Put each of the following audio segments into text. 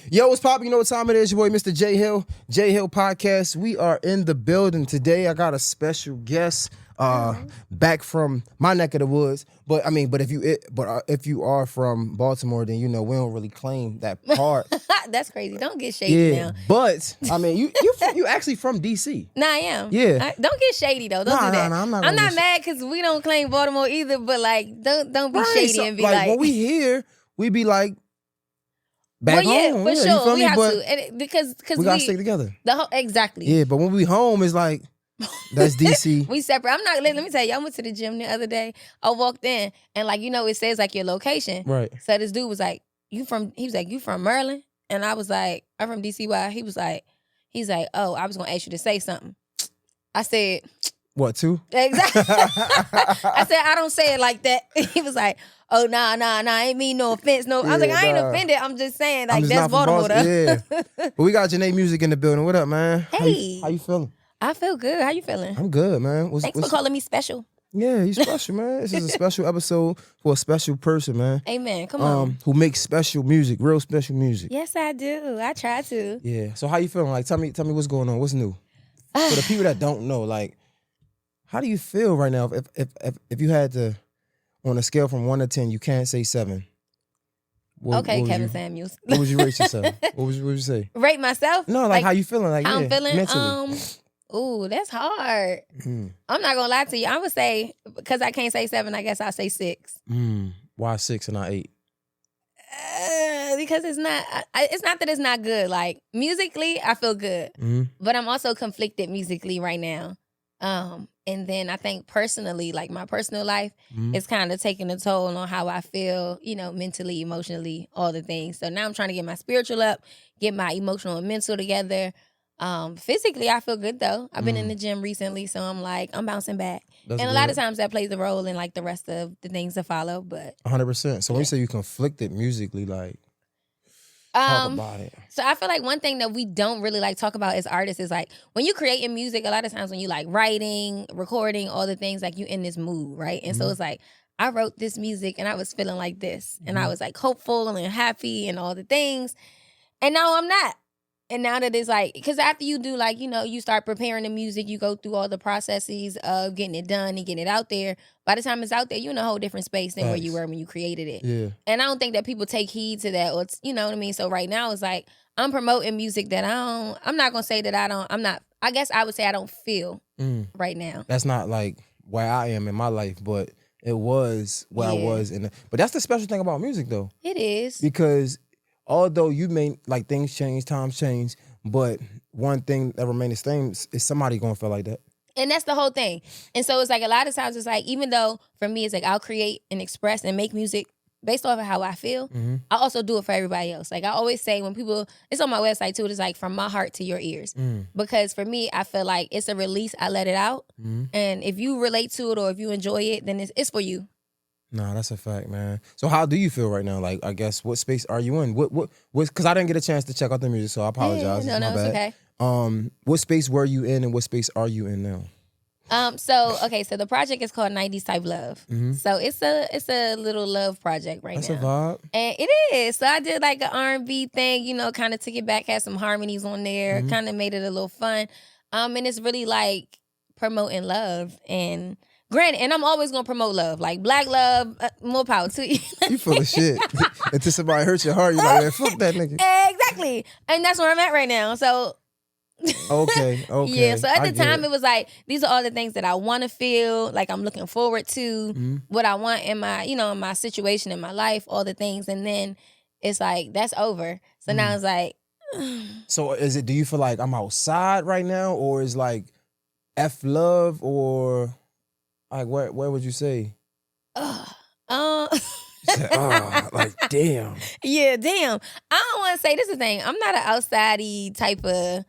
Yo, what's poppin'? You know what time it is? Your boy, Mr. J Hill, J Hill Podcast. We are in the building today. I got a special guest, back from my neck of the woods. But if you are from Baltimore, then you know we don't really claim that part. That's crazy. Don't get shady now. But I mean, you actually from DC? Nah, I am. Yeah. Don't get shady though. Don't do that. Nah, I'm not mad because we don't claim Baltimore either. But like, don't be shady and be like when we here, we be like. Back home, for sure. We have but to, and because we gotta stick together. Exactly. Yeah, but when we home, it's like that's DC. We separate. I'm not. Let me tell you. I went to the gym the other day. I walked in and like it says like your location. Right. So this dude was like, He was like, "You from Maryland?" And I was like, "I'm from DC." Why? He's like, "Oh, I was gonna ask you to say something." I said, "What, too?" Exactly. I said, "I don't say it like that." He was like, "Oh, nah, I ain't mean no offense." No, I was like, "I ain't offended. I'm just saying, like, that's Baltimore, though." Yeah. But we got Janae music in the building. What up, man? Hey. How you feeling? I feel good. How you feeling? I'm good, man. Thanks for calling me special. Yeah, you special, man. This is a special episode for a special person, man. Amen. Come on. Who makes special music, real special music. Yes, I do. I try to. Yeah. So how you feeling? Like, tell me what's going on. What's new? For the people that don't know, like, how do you feel right now? If you had to, on a scale from 1 to 10, you can't say 7. What Kevin Samuels. What would you rate yourself? What would you say? Rate myself? No, like how you feeling? Like, how I'm feeling? Mentally. Ooh, that's hard. I'm not gonna lie to you. I would say, because I can't say 7, I guess I'll say 6. Why 6 and not 8? Because it's not that it's not good. Like, musically, I feel good. But I'm also conflicted musically right now. And then I think personally, like my personal life, is kind of taking a toll on how I feel, mentally, emotionally, all the things. So now I'm trying to get my spiritual up, get my emotional and mental together. Physically, I feel good though. I've been in the gym recently, so I'm like, I'm bouncing back. That's and a lot of times that plays a role in like the rest of the things to follow. But 100%. So when you say you conflicted musically, like, talk about it. So I feel like one thing that we don't really like talk about as artists is like when you create in music, a lot of times when you like writing, recording, all the things, like you in this mood, right? And so it's like, I wrote this music and I was feeling like this. And I was like hopeful and happy and all the things. And now I'm not. And now that it's like, because after you do like, you start preparing the music, you go through all the processes of getting it done and getting it out there. By the time it's out there, you're in a whole different space than where you were when you created it. Yeah. And I don't think that people take heed to that, or you know what I mean? So right now it's like, I'm promoting music that I'm not going to say that I guess I would say I don't feel right now. That's not like where I am in my life, but it was where I was. But that's the special thing about music though. It is. Because although you may, like, things change, times change, but one thing that remains the same is somebody going to feel like that. And that's the whole thing. And so it's like a lot of times it's like, even though for me it's like I'll create and express and make music based off of how I feel, I also do it for everybody else. Like I always say when people, it's on my website too, it's like from my heart to your ears. Because for me, I feel like it's a release, I let it out. And if you relate to it or if you enjoy it, then it's for you. Nah, that's a fact, man. So how do you feel right now? Like, I guess, what space are you in? What, because I didn't get a chance to check out the music, so I apologize. No, it's okay. What space were you in and what space are you in now? So the project is called 90s Type Love. So it's a little love project right now. That's a vibe. And it is. So I did like an R&B thing, kind of took it back, had some harmonies on there, kind of made it a little fun. And it's really like promoting love and granted, and I'm always gonna promote love, like black love, more power to you. You full of shit. Until somebody hurts your heart, you're like, man, fuck that nigga. Exactly, and that's where I'm at right now. So, okay. Yeah. So at the time, it was like these are all the things that I want to feel, like I'm looking forward to, what I want in my, in my situation in my life, all the things, and then it's like that's over. So now it's like. So do you feel like I'm outside right now, or is like F love, or? Like, where would you say? Like, damn. Yeah, damn. I don't want to say this is the thing. I'm not an outside-y type of,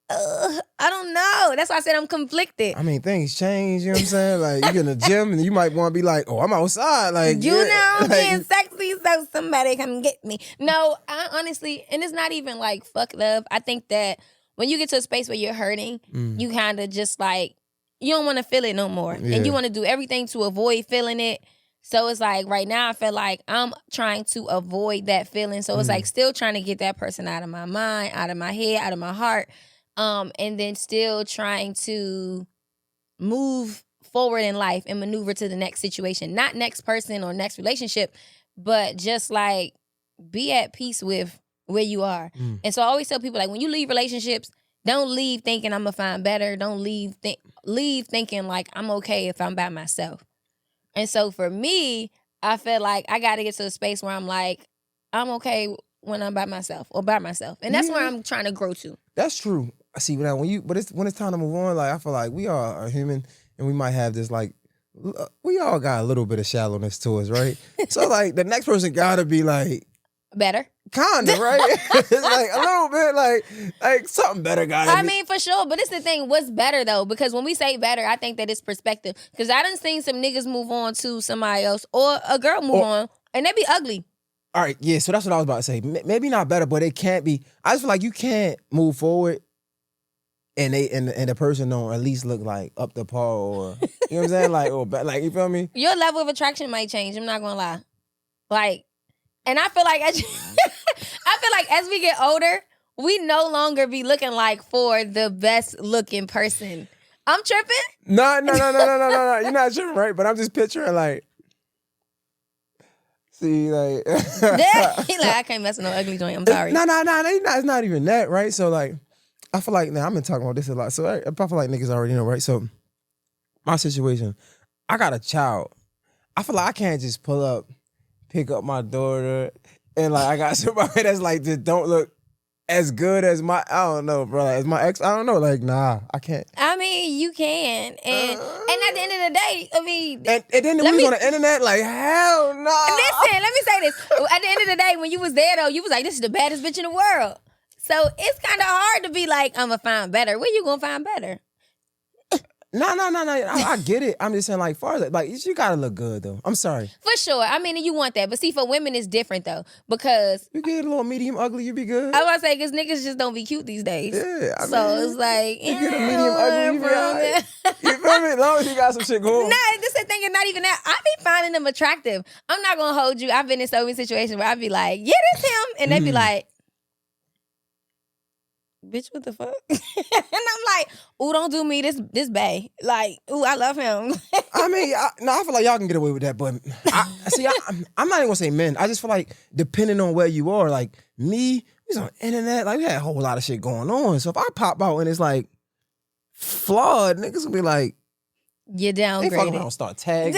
I don't know. That's why I said I'm conflicted. I mean, things change, you know what I'm saying? Like, you get in the gym and you might want to be like, oh, I'm outside. Like, I'm being sexy, so somebody come get me. No, I honestly, and it's not even like fuck love. I think that when you get to a space where you're hurting, you kind of just like, you don't want to feel it no more. And you want to do everything to avoid feeling it. So it's like right now I feel like I'm trying to avoid that feeling. So it's like still trying to get that person out of my mind, out of my head, out of my heart. And then still trying to move forward in life and maneuver to the next situation. Not next person or next relationship, but just like be at peace with where you are. And so I always tell people, like, when you leave relationships, don't leave thinking I'm gonna find better. Don't leave thinking like I'm okay if I'm by myself. And so for me, I feel like I got to get to a space where I'm like, I'm okay when I'm by myself or by myself. And that's where I'm trying to grow to. That's true. I see now when it's time to move on, like I feel like we are human and we might have this like we all got a little bit of shallowness to us, right? So like the next person gotta be like better. Kinda, right? It's like a little bit like something better gotta be. I mean, for sure. But it's the thing, what's better though? Because when we say better, I think that it's perspective. Because I done seen some niggas move on to somebody else or a girl move on and they be ugly. All right, yeah, so that's what I was about to say. Maybe not better, but it can't be. I just feel like you can't move forward and the person don't at least look like up to par or, you know what I'm saying? Like, you feel me? Your level of attraction might change, I'm not gonna lie. Like, and I feel like as we get older, we no longer be looking like for the best looking person. I'm tripping? No. You're not tripping, right? But I'm just picturing like, see, like, he like, I can't mess with no ugly joint. I'm sorry. No. It's not even that, right? So like, I feel like now I've been talking about this a lot. So I feel like niggas already know, right? So my situation, I got a child. I feel like I can't just pull up, pick up my daughter, and like I got somebody that's like just don't look as good as I don't know, bro. As my ex, I don't know. Like, nah, I can't. I mean, you can, and at the end of the day, I mean, and then we was on the internet, like, hell no. Listen, let me say this. At the end of the day, when you was there though, you was like, this is the baddest bitch in the world. So it's kind of hard to be like, I'm gonna find better. Where you gonna find better? No. I get it. I'm just saying, like, far as like, you gotta look good though. I'm sorry. For sure. I mean, you want that, but see, for women, it's different though because you get a little medium ugly, you be good. I was about to say because niggas just don't be cute these days. Yeah, I so mean, it's like you get a medium ugly, you be alright. You feel me? As long as you got some shit going. Nah, this is the thing. It's not even that. I be finding them attractive. I'm not gonna hold you. I've been in so many situations where I be like, yeah, that's him, and they be like, bitch, what the fuck? And I'm like, ooh, don't do me this bae. Like, ooh, I love him. I mean, I feel like y'all can get away with that, but I'm not even gonna say men. I just feel like depending on where you are, like me, we was on the internet, like we had a whole lot of shit going on. So if I pop out and it's like flawed, niggas will be like, you're downgraded. They fucking around start tagging.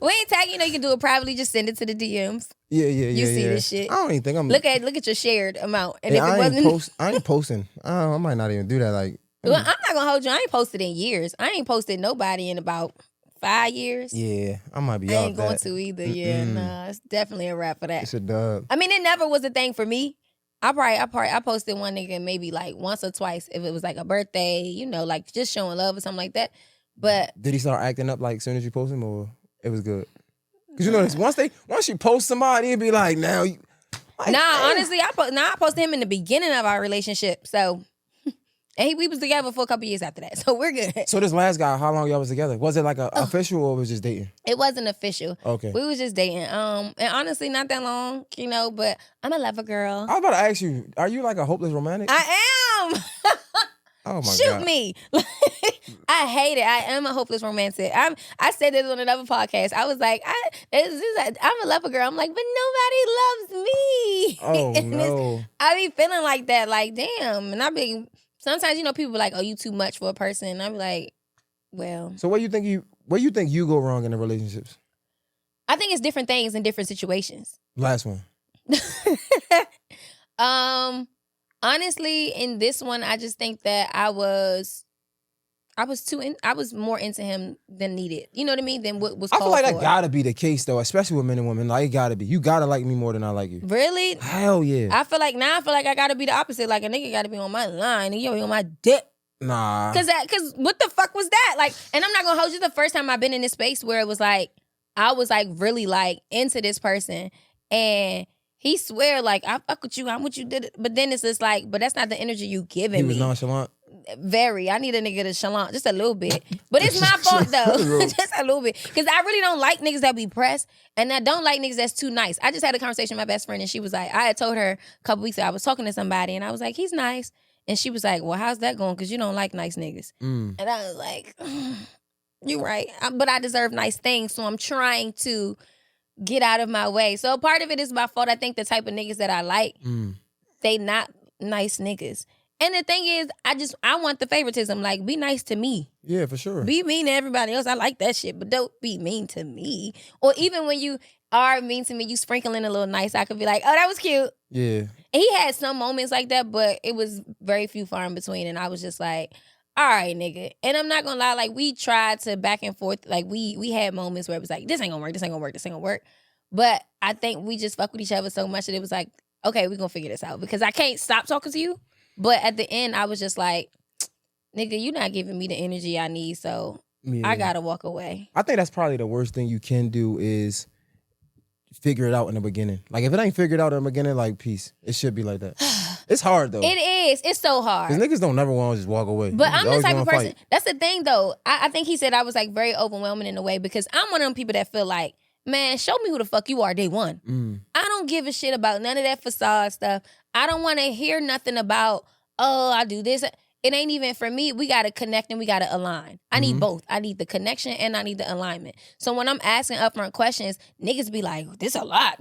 We ain't tagging, you can do it privately, just send it to the DMs. Yeah. You see this shit. I don't even think I'm look at your shared amount. And yeah, if it wasn't I ain't posting. I might not even do that. Like, well, I'm not gonna hold you. I ain't posted in years. I ain't posted nobody in about 5 years. Yeah, I might be I off ain't going that. to either. Yeah, nah, it's definitely a wrap for that. It's a dub. I mean, it never was a thing for me. I posted one nigga maybe like once or twice if it was like a birthday, like just showing love or something like that. But did he start acting up like as soon as you post him, or it was good? Because you know this, once you post somebody, it'd be like now. Honestly, I posted him in the beginning of our relationship. So, and we was together for a couple years after that. So we're good. So this last guy, how long y'all was together? Was it like a official or was it just dating? It wasn't official. Okay. We was just dating. And honestly, not that long, but I'm a lover girl. I was about to ask you, are you like a hopeless romantic? I am. Oh my God. Shoot me. I hate it. I am a hopeless romantic. I said this on another podcast. I was like, I'm a lover girl. I'm like, but nobody loves me. Oh, no. I be feeling like that, like, damn. And I be, sometimes, people be like, oh, you too much for a person. And I be like, well. So where you think you go wrong in the relationships? I think it's different things in different situations. Last one. Honestly, in this one, I just think that I was more into him than needed. You know what I mean? Than what was called for. I feel like that gotta be the case though, especially with men and women. Like it gotta be. You gotta like me more than I like you. Really? Hell yeah. I feel like I gotta be the opposite. Like a nigga gotta be on my line and you be on my dick. Nah. Cause what the fuck was that? Like, and I'm not gonna hold you. The first time I've been in this space where it was like I was like really like into this person and he swear like I fuck with you, I'm what you did, but then it's just like, but that's not the energy you giving me. He was nonchalant. Very. I need a nigga to shalom just a little bit. But it's my fault though. Just a little bit. Because I really don't like niggas that be pressed. And I don't like niggas that's too nice. I just had a conversation with my best friend and she was like, I had told her a couple weeks ago, I was talking to somebody and I was like, he's nice. And she was like, well, how's that going? Because you don't like nice niggas. And I was like, you're right. But I deserve nice things. So I'm trying to get out of my way. So part of it is my fault. I think the type of niggas that I like, they not nice niggas. And the thing is, I want the favoritism. Like, be nice to me. Yeah, for sure. Be mean to everybody else. I like that shit, but don't be mean to me. Or even when you are mean to me, you sprinkle in a little nice. I could be like, oh, that was cute. Yeah. And he had some moments like that, but it was very few far in between. And I was just like, all right, nigga. And I'm not gonna lie, like, we tried to back and forth. Like, we had moments where it was like, this ain't gonna work, this ain't gonna work, this ain't gonna work. But I think we just fuck with each other so much that it was like, okay, we're gonna figure this out. Because I can't stop talking to you. But at the end, I was just like, nigga, you're not giving me the energy I need, so I gotta walk away. I think that's probably the worst thing you can do is figure it out in the beginning. Like, if it ain't figured out in the beginning, like, peace. It should be like that. It's hard, though. It is. It's so hard. Because niggas don't never want to just walk away. But I'm the type of person, fight. that's the thing, though. I think he said I was, like, very overwhelming in a way because I'm one of them people that feel like, man, show me who the fuck you are day one. I don't give a shit about none of that facade stuff. I don't want to hear nothing about, oh, I do this. It ain't even, for me, we got to connect and we got to align. I need both. I need the connection and I need the alignment. So when I'm asking upfront questions, niggas be like, this a lot.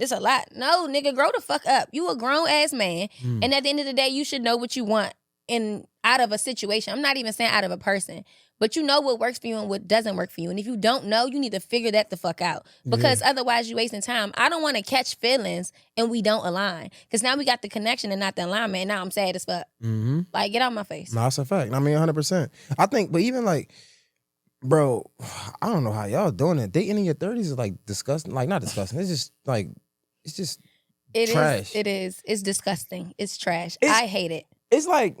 No, nigga, grow the fuck up. You a grown-ass man. And at the end of the day, you should know what you want out of a situation. I'm not even saying out of a person. But you know what works for you and what doesn't work for you. And if you don't know, you need to figure that the fuck out. Because otherwise you're wasting time. I don't want to catch feelings and we don't align. Because now we got the connection and not the alignment. And now I'm sad as fuck. Like, get out my face. No, that's a fact. I mean, 100%. I think, but even like, bro, I don't know how y'all doing it. Dating in your 30s is like disgusting. Like, not disgusting. It's just like, it's just trash. It is. It's disgusting. It's trash. I hate it. It's like,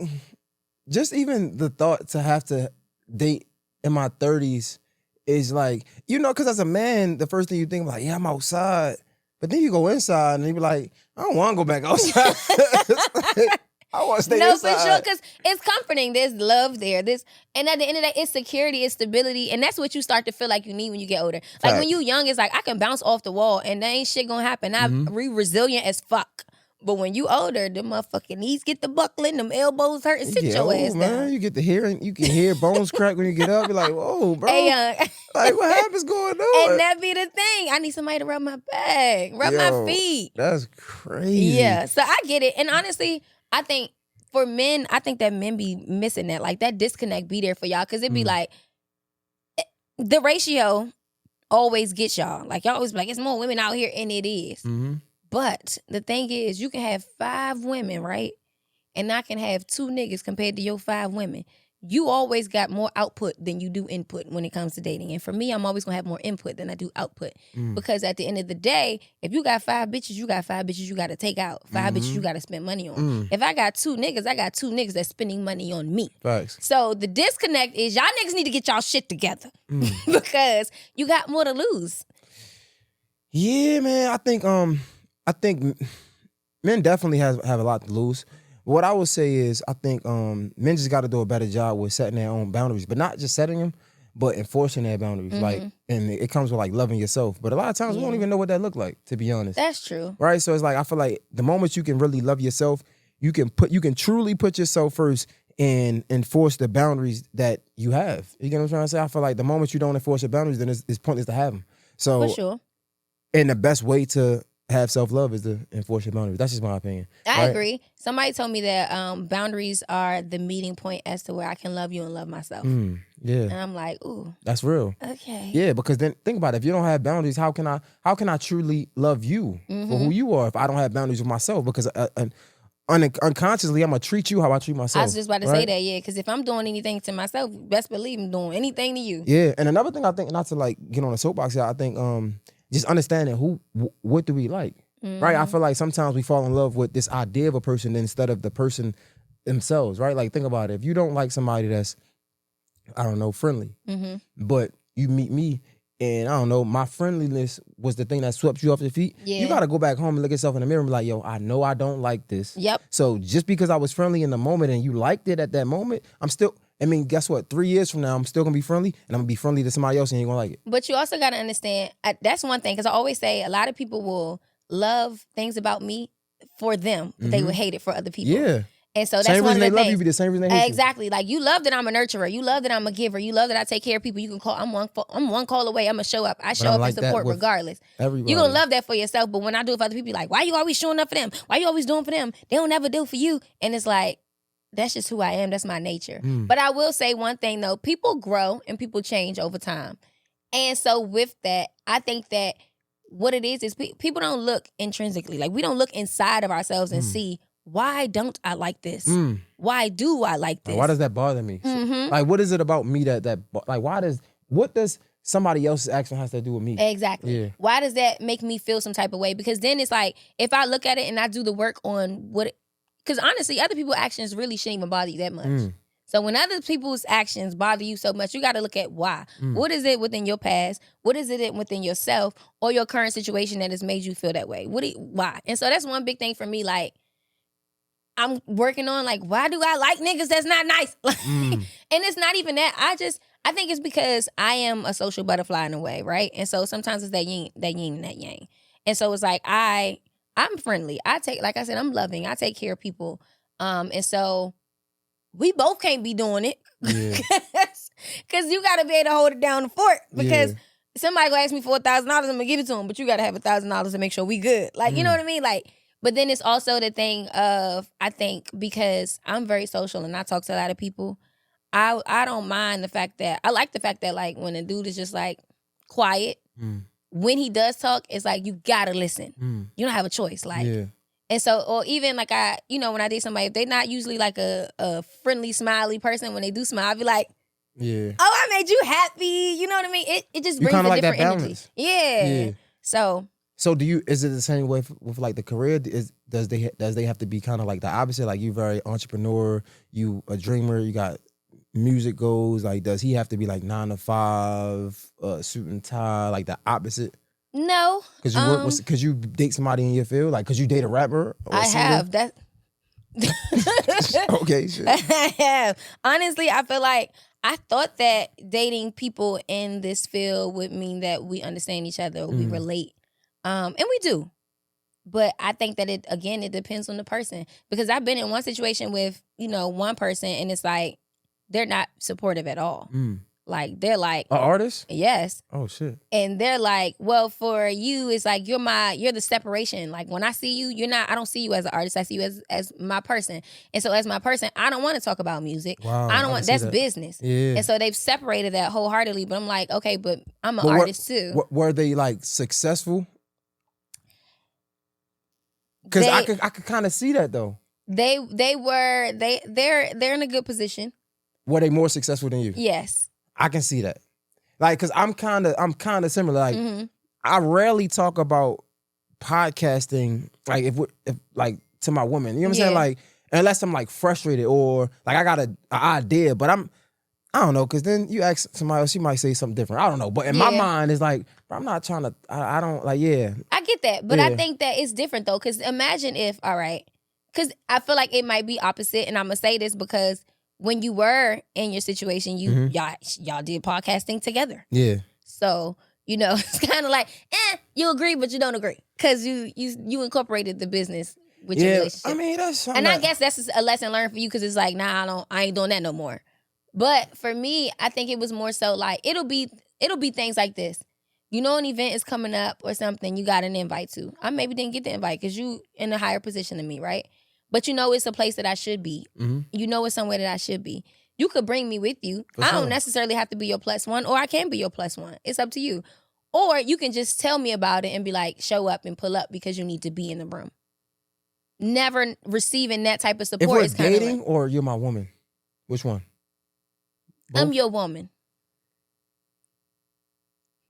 just even the thought to have to date in my 30s is like, you know, because as a man, the first thing you think like, yeah, I'm outside. But then you go inside and you be like, I don't want to go back outside. I want to stay inside. No, for sure, because it's comforting. There's love there. And at the end of the day, it's security, it's stability, and that's what you start to feel like you need when you get older. Like when you young, it's like, I can bounce off the wall and there ain't shit gonna happen. I'm resilient as fuck. But when you older, the motherfucking knees get the buckling, them elbows hurt, and sit your ass down. Man, you get to hearing, you can hear bones crack when you get up. You're like, whoa, bro. Hey, like, what happens going on? And that be the thing. I need somebody to rub my back, rub my feet. That's crazy. Yeah, so I get it. And honestly, I think for men, I think that men be missing that. Like, that disconnect be there for y'all. Because it be like, the ratio always gets y'all. Like, y'all always be like, it's more women out here, and it is. But the thing is, you can have 5 women, right? And I can have 2 niggas compared to your 5 women. You always got more output than you do input when it comes to dating. And for me, I'm always going to have more input than I do output. Because at the end of the day, if you got 5 bitches, you got 5 bitches you got to take out. 5 bitches you got to spend money on. If I got 2 niggas, I got 2 niggas that's spending money on me. Facts. So the disconnect is y'all niggas need to get y'all shit together. Because you got more to lose. Yeah, man. I think men definitely have a lot to lose. What I would say is, I think men just got to do a better job with setting their own boundaries, but not just setting them, but enforcing their boundaries. Like, and it comes with like loving yourself. But a lot of times we don't even know what that look like, to be honest. That's true. Right? So it's like, I feel like the moment you can really love yourself, you can truly put yourself first and enforce the boundaries that you have. You get what I'm trying to say? I feel like the moment you don't enforce your boundaries, then it's pointless to have them. So, for sure. And the best way to have self-love is to enforce your boundaries. That's just my opinion. I agree. Somebody told me that boundaries are the meeting point as to where I can love you and love myself. Yeah. And I'm like, ooh. That's real. Okay. Yeah, because then think about it. If you don't have boundaries, how can I truly love you for who you are if I don't have boundaries with myself? Because unconsciously, I'm going to treat you how I treat myself. I was just about to say that, yeah. Because if I'm doing anything to myself, best believe I'm doing anything to you. Yeah. And another thing I think, not to like get on a soapbox here, I think just understanding what do we like, right? I feel like sometimes we fall in love with this idea of a person instead of the person themselves, right? Like, think about it. If you don't like somebody that's, I don't know, friendly, but you meet me and I don't know, my friendliness was the thing that swept you off your feet. Yeah. You gotta go back home and look yourself in the mirror and be like, yo, I know I don't like this. Yep. So just because I was friendly in the moment and you liked it at that moment, guess what? 3 years from now, I'm still gonna be friendly, and I'm gonna be friendly to somebody else, and you're gonna like it. But you also gotta understand, that's one thing, because I always say a lot of people will love things about me for them, but they would hate it for other people. Yeah. And so that's Same one reason of the they love things. you be the same reason they hate Exactly. Like, you love that I'm a nurturer. You love that I'm a giver. You love that I take care of people. You can call. I'm one call away. I'm gonna show up. I show up like and that support with regardless. everybody. You gonna love that for yourself. But when I do it for other people, like, why you always showing up for them? Why you always doing for them? They don't ever do for you. And it's like, that's just who I am. That's my nature. But I will say one thing though: people grow and people change over time. And so with that, I think that what it is people don't look intrinsically. Like, we don't look inside of ourselves and see, why don't I like this? Why do I like this? Like, why does that bother me? Like, what is it about me what does somebody else's action has to do with me? Exactly. Yeah. Why does that make me feel some type of way? Because then it's like, if I look at it and I do the work on because honestly, other people's actions really shouldn't even bother you that much. So when other people's actions bother you so much, you got to look at why. What is it within your past? What is it within yourself or your current situation that has made you feel that way? Why? And so that's one big thing for me. Like, I'm working on, like, why do I like niggas that's not nice? And it's not even that. I think it's because I am a social butterfly in a way, right? And so sometimes it's that yin and that yang. And so it's like, I'm friendly. Like I said, I'm loving. I take care of people. And so we both can't be doing it. Yeah. Because you got to be able to hold it down the fort. Because somebody gonna ask me for $1,000, I'm gonna give it to them. But you got to have $1,000 to make sure we good. Like, you know what I mean? Like, but then it's also the thing of, I think, because I'm very social and I talk to a lot of people, I don't mind the fact that, I like the fact that, like, when a dude is just, like, quiet, when he does talk, it's like, you gotta listen. You don't have a choice. Like, and so, or even, like, when I date somebody, if they're not usually, like, a friendly, smiley person, when they do smile, I'll be like, oh, I made you happy. You know what I mean? It just brings a like different that energy. Yeah. So is it the same way with like the career? Does they have to be kind of like the opposite? Like, you very entrepreneur, you a dreamer, you got music goals. Like, does he have to be like 9 to 5, suit and tie, like the opposite? No. Because you date somebody in your field, like, because you date a rapper. Or I have that. Okay, sure. I have. Honestly, I feel like I thought that dating people in this field would mean that we understand each other, or we relate. And we do. But I think that it depends on the person. Because I've been in one situation with, one person, and it's like, they're not supportive at all. Like, they're like, an artist? Yes. Oh, shit. And they're like, well, for you, it's like, you're the separation. Like, when I see you, I don't see you as an artist. I see you as my person. And so as my person, I don't want to talk about music. Wow, that's business. Yeah. And so they've separated that wholeheartedly. But I'm like, okay, but I'm an artist too. Were they, like, successful? Because I could kind of see that, though. They're in a good position. Were they more successful than you? Yes. I can see that. Like, because I'm kind of similar. Like, I rarely talk about podcasting, like, if like, to my woman. You know what I'm saying? Like, unless I'm, like, frustrated or, like, I got an idea, but I don't know, because then you ask somebody else, she might say something different. I don't know. But in my mind, it's like, I'm not trying to, I don't, like, I get that. But I think that it's different, though, because imagine if, all right, because I feel like it might be opposite, and I'm going to say this because when you were in your situation, y'all did podcasting together. Yeah. So, it's kind of like, you agree, but you don't agree. Because you incorporated the business with your relationship. I mean, I guess that's a lesson learned for you, because it's like, nah, I ain't doing that no more. But for me, I think it was more so like, it'll be things like this. An event is coming up or something you got an invite to. I maybe didn't get the invite because you in a higher position than me, right? But it's a place that I should be. It's somewhere that I should be. You could bring me with you. I don't necessarily have to be your plus one, or I can be your plus one. It's up to you. Or you can just tell me about it and be like, show up and pull up because you need to be in the room. Never receiving that type of support. If we're dating, or you're my woman, which one? Both? I'm your woman.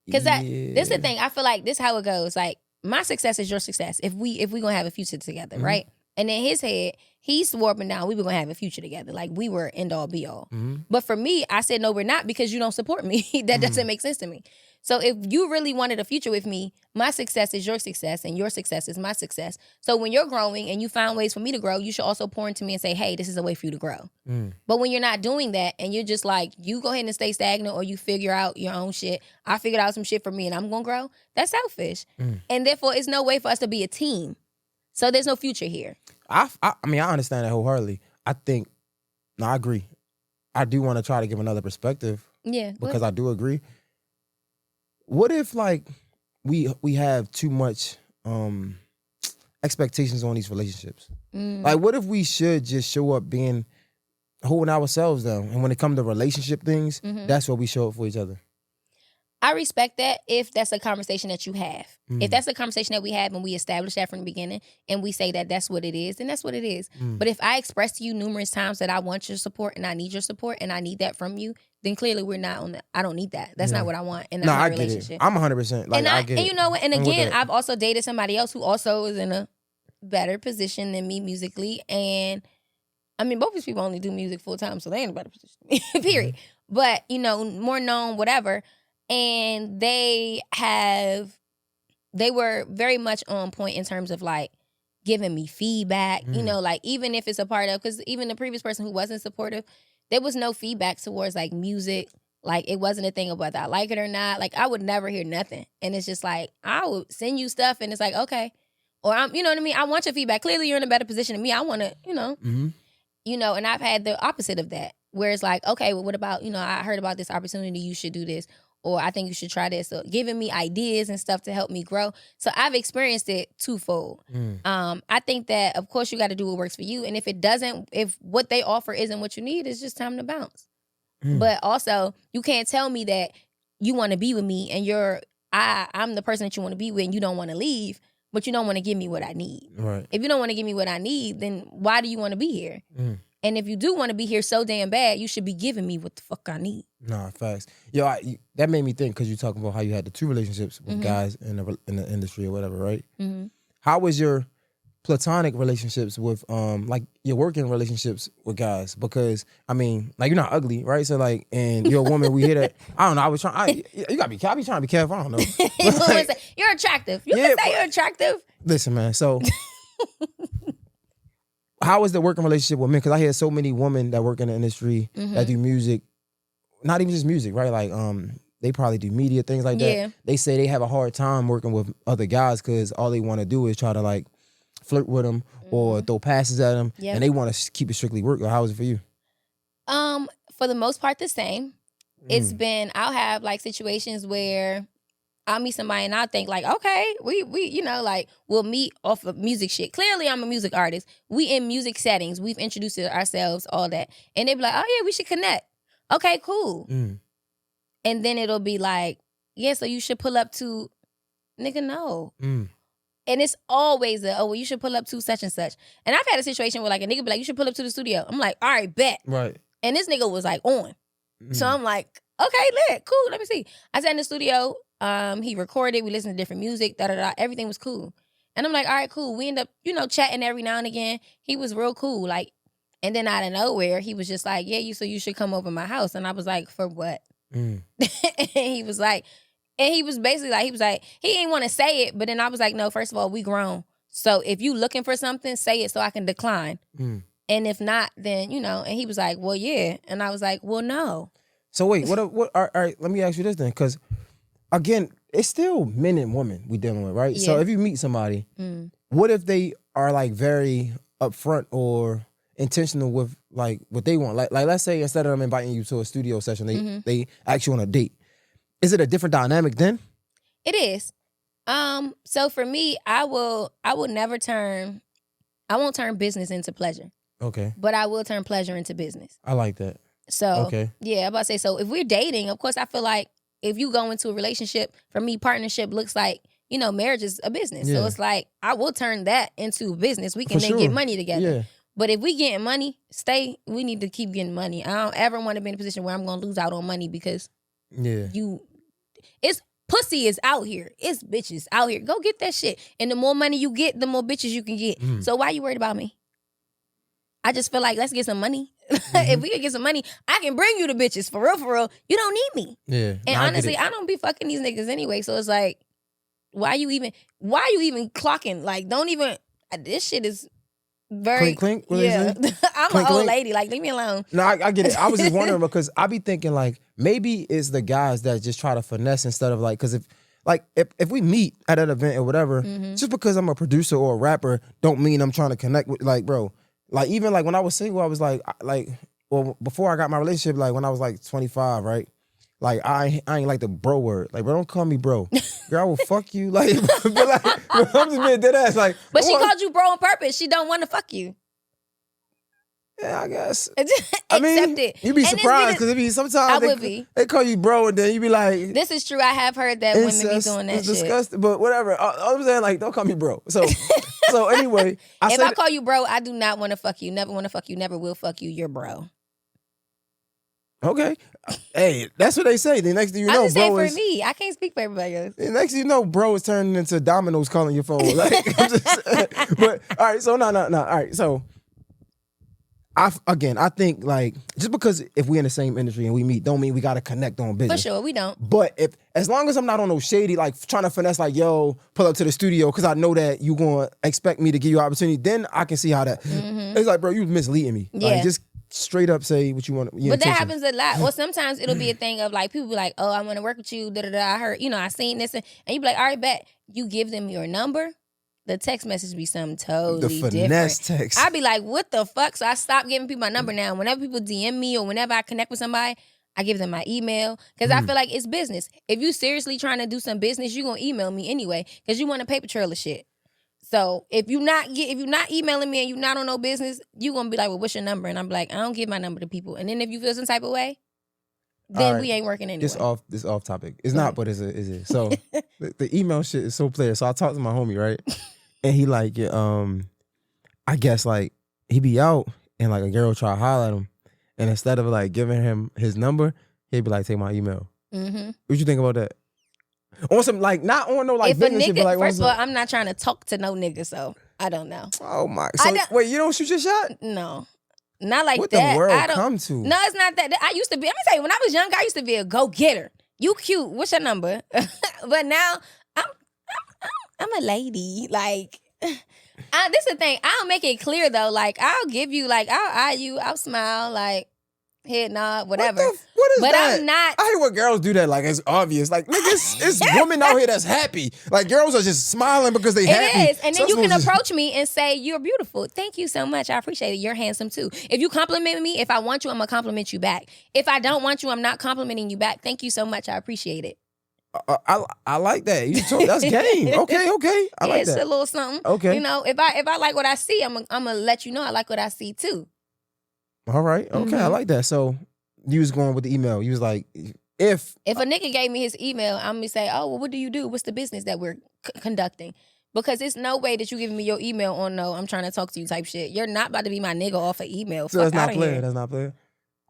Because this is the thing. I feel like this is how it goes. Like, my success is your success. If we gonna have a future together, right? And in his head, he's swore up and down, we were gonna have a future together. Like, we were end all be all. But for me, I said, no, we're not, because you don't support me. That doesn't make sense to me. So if you really wanted a future with me, my success is your success and your success is my success. So when you're growing and you find ways for me to grow, you should also pour into me and say, hey, this is a way for you to grow. But when you're not doing that and you're just like, you go ahead and stay stagnant or you figure out your own shit, I figured out some shit for me and I'm going to grow, that's selfish. And therefore, it's no way for us to be a team. So there's no future here. I mean, I understand that wholeheartedly. I agree. I do want to try to give another perspective. Yeah. Because I do agree. What if like we have too much expectations on these relationships? Like what if we should just show up holding ourselves down, and when it comes to relationship things, that's what we show up for each other? I respect that if that's a conversation that you have. If that's a conversation that we have and we establish that from the beginning and we say that that's what it is, then that's what it is. But if I express to you numerous times that I want your support and I need your support and I need that from you, then clearly we're not on that. I don't need that. That's not what I want in my relationship. I'm 100%. Like, I get it. And you know what? And again, I've also dated somebody else who also is in a better position than me musically. And I mean, both these people only do music full time, so they ain't in a better position than me, period. But, you know, more known, whatever. And they were very much on point in terms of like giving me feedback, you know, like even if it's a part of, because even the previous person who wasn't supportive, there was no feedback towards like music. Like it wasn't a thing of whether I like it or not. Like I would never hear nothing. And it's just like, I would send you stuff and it's like, okay. Or you know what I mean? I want your feedback. Clearly you're in a better position than me. I want to, you know, and I've had the opposite of that where it's like, okay, well, what about, you know, I heard about this opportunity. You should do this. Or I think you should try this. So giving me ideas and stuff to help me grow. So I've experienced it twofold. I think that, of course, you got to do what works for you. And if what they offer isn't what you need, it's just time to bounce. But also, you can't tell me that you want to be with me and I'm the person that you want to be with and you don't want to leave, but you don't want to give me what I need. Right. If you don't want to give me what I need, then why do you want to be here? And if you do want to be here so damn bad, you should be giving me what the fuck I need. Nah, facts. Yo, that made me think because you're talking about how you had the two relationships with guys in the industry or whatever, right? How was your platonic relationships with like your working relationships with guys? Because I mean, like you're not ugly, right? So like, and you're a woman. We hear that. I don't know. You gotta be. I be trying to be careful. I don't know. Like, you're attractive. You can say you're attractive. Listen, man. So. How is the working relationship with men? Because I hear so many women that work in the industry that do music, not even just music, right? Like they probably do media, things like that. They say they have a hard time working with other guys because all they want to do is try to like flirt with them or throw passes at them, and they want to keep it strictly work. How is it for you? For the most part, the same. It's been, I'll have like situations where I'll meet somebody and I'll think like, okay, we you know, like we'll meet off of music shit. Clearly I'm a music artist. We in music settings. We've introduced ourselves, all that. And they be like, oh yeah, we should connect. Okay, cool. And then it'll be like, yeah, so you should pull up to, nigga, no. And it's always well, you should pull up to such and such. And I've had a situation where like a nigga be like, you should pull up to the studio. I'm like, all right, bet. Right. And this nigga was like on. So I'm like, okay, lit, cool, let me see. I sat in the studio. He recorded, we listened to different music, everything was cool. And I'm like, all right, cool. We end up, you know, chatting every now and again. He was real cool. Like, and then out of nowhere, he was just like, yeah, you should come over my house. And I was like, for what? And he was like, and he was basically like, he didn't want to say it, but then I was like, no, first of all, we grown. So if you looking for something, say it so I can decline. And if not, then, you know, and he was like, well, yeah. And I was like, well, no. So wait, what all right, let me ask you this then, because again, it's still men and women we dealing with, right? Yeah. So if you meet somebody, what if they are like very upfront or intentional with like what they want? Like let's say instead of them inviting you to a studio session, they ask you on a date. Is it a different dynamic then? It is. So for me, I won't turn business into pleasure. Okay. But I will turn pleasure into business. I like that. So yeah, I'm about to say, so if we're dating, of course I feel like if you go into a relationship, for me, partnership looks like, you know, marriage is a business. Yeah. So it's like, I will turn that into business. We can then get money together. Yeah. But if we getting money, we need to keep getting money. I don't ever want to be in a position where I'm going to lose out on money because it's pussy is out here. It's bitches out here. Go get that shit. And the more money you get, the more bitches you can get. So why you worried about me? I just feel like, let's get some money. If we could get some money, I can bring you the bitches. For real, for real. You don't need me. Yeah. And honestly, I don't be fucking these niggas anyway. So it's like, why you even clocking? Like, don't even, this shit is very. Clink, what yeah. I'm clink, an old clink. lady. Like, leave me alone. No, I get it. I was just wondering because I be thinking like maybe it's the guys that just try to finesse instead of like, because if we meet at an event or whatever, just because I'm a producer or a rapper don't mean I'm trying to connect with, like, bro. Like, even like when I was single, I was like, well, before I got my relationship, like when I was like 25, right? Like, I ain't like the bro word. Like, bro, don't call me bro. Girl, I will fuck you. Like, but like, I'm just being dead ass. Like, But she called you bro on purpose. She don't want to fuck you. yeah, I guess. Accept it. You be And surprised because it be sometimes I would be. They call you bro and then you be like, This is true. I have heard that women be doing that it's shit. disgusting, but whatever. All I'm saying, like, don't call me bro. So anyway, If I call you bro, I do not want to fuck you. Never want to fuck you. Never will fuck you. You're bro. Okay. Hey, that's what they say. The next thing you know, I'm just saying bro for is. me. I can't speak for everybody else. The next thing you know, bro is turning into dominoes calling your phone. Like, I'm just, but all right, so no. All right, so I think like just because if we're in the same industry and we meet, don't mean we gotta connect on For business. sure, we don't. But as long as I'm not on no shady, like trying to finesse, like, yo, pull up to the studio because I know that you gonna expect me to give you an opportunity, then I can see how that. It's like, bro, you misleading me. Yeah. Like, just straight up say what you want. But that happens a lot. Or sometimes it'll be a thing of like people be like, oh, I want to work with you. I heard, I seen this, and you be like, all right, bet. You give them your number. The text message be something totally the finesse different. text. I be like, what the fuck? So I stopped giving people my number now. Whenever people DM me or whenever I connect with somebody, I give them my email because I feel like it's business. If you seriously trying to do some business, you gonna email me anyway because you want a paper trail of shit. So if you not emailing me and you not on no business, you gonna be like, well, what's your number? And I'm like, I don't give my number to people. And then if you feel some type of way, then we ain't working anyway. This off topic. It's not, but is it? So the email shit is so clear. So I talked to my homie, right? And he like, I guess like he be out and like a girl try to holler at him, and instead of like giving him his number, he'd be like, take my email. What you think about that? On some like not on no like if a business nigga, shit, but like first of all, I'm not trying to talk to no nigga, so I don't know. Oh my! So wait, you don't shoot your shot? No. Not like what that. What the world I don't, come to? No, it's not that. I used to be. Let me tell you, when I was young, I used to be a go-getter. You cute. What's your number? But now I'm a lady. Like, this is the thing. I'll make it clear though. Like, I'll give you. Like, I'll eye you. I'll smile. Like, head nod, whatever. What is but that? I'm not. I hate when girls do that. Like, it's obvious. Like, niggas, it's women out here that's happy. Like, girls are just smiling because they happy. It is. And then you can approach me and say, you're beautiful. Thank you so much. I appreciate it. You're handsome too. If you compliment me, if I want you, I'm going to compliment you back. If I don't want you, I'm not complimenting you back. Thank you so much. I appreciate it. I like that. That's game. Okay. I like it's that. It's a little something. Okay. If I like what I see, I'm going to let you know I like what I see too. All right. Okay. I like that. So you was going with the email. You was like, if a nigga gave me his email, I'm going to say, oh, well, what do you do? What's the business that we're conducting? Because it's no way that you giving me your email on no, I'm trying to talk to you type shit. You're not about to be my nigga off of email. So that's not player. That's not player.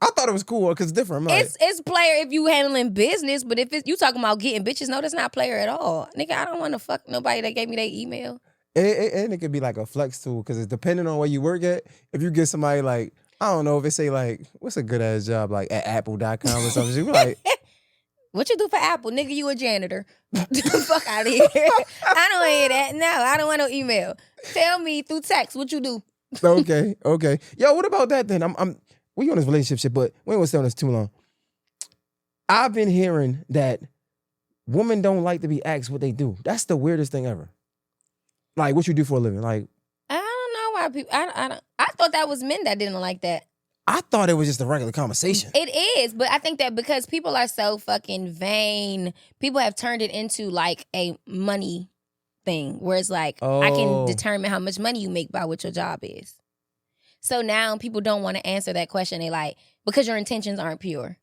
I thought it was cool because it's different. Like, it's player if you handling business, but if you talking about getting bitches, no, that's not player at all. Nigga, I don't want to fuck nobody that gave me their email. And it could be like a flex tool because it's depending on where you work at. If you get somebody like, I don't know if it say like, what's a good ass job like at apple.com or something. You be like, what you do for Apple? Nigga, you a janitor. Fuck out of here. I don't hear that. No, I don't want no email. Tell me through text what you do. Okay. Yo, what about that then? We on this relationship shit, but we ain't gonna stay on this too long. I've been hearing that women don't like to be asked what they do. That's the weirdest thing ever. Like, what you do for a living? Like, I don't know why people. I thought that was men that didn't like that. I thought it was just a regular conversation. It is, but I think that because people are so fucking vain, people have turned it into like a money thing, where it's like, I can determine how much money you make by what your job is. So now people don't want to answer that question. They like, because your intentions aren't pure.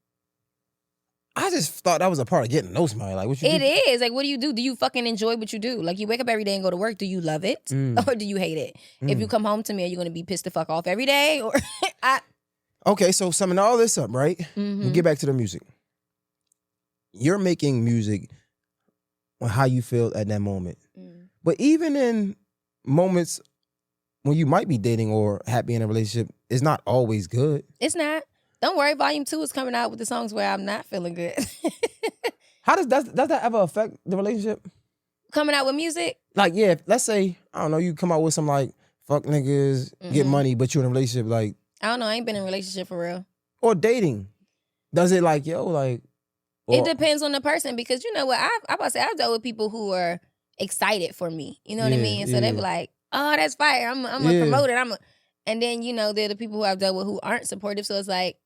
I just thought that was a part of getting to know somebody. Like, what you do? It is. Like, what do you do? Do you fucking enjoy what you do? Like, you wake up every day and go to work. Do you love it? Or do you hate it? If you come home to me, are you going to be pissed the fuck off every day? Or Okay, so summing all this up, right? We get back to the music. You're making music on how you feel at that moment. But even in moments when you might be dating or happy in a relationship, it's not always good. It's not. Don't worry, Volume 2 is coming out with the songs where I'm not feeling good. How does that ever affect the relationship? Coming out with music? Like, yeah, let's say, I don't know, you come out with some like, fuck niggas, get money, but you're in a relationship, like. I don't know, I ain't been in a relationship for real. Or dating. Does it like, yo, like. It depends on the person, because you know what, I've dealt with people who are excited for me. You know what I mean? So they be like, oh, that's fire. I'm gonna promote it. And then, you know, they're the people who I've dealt with who aren't supportive. So it's like,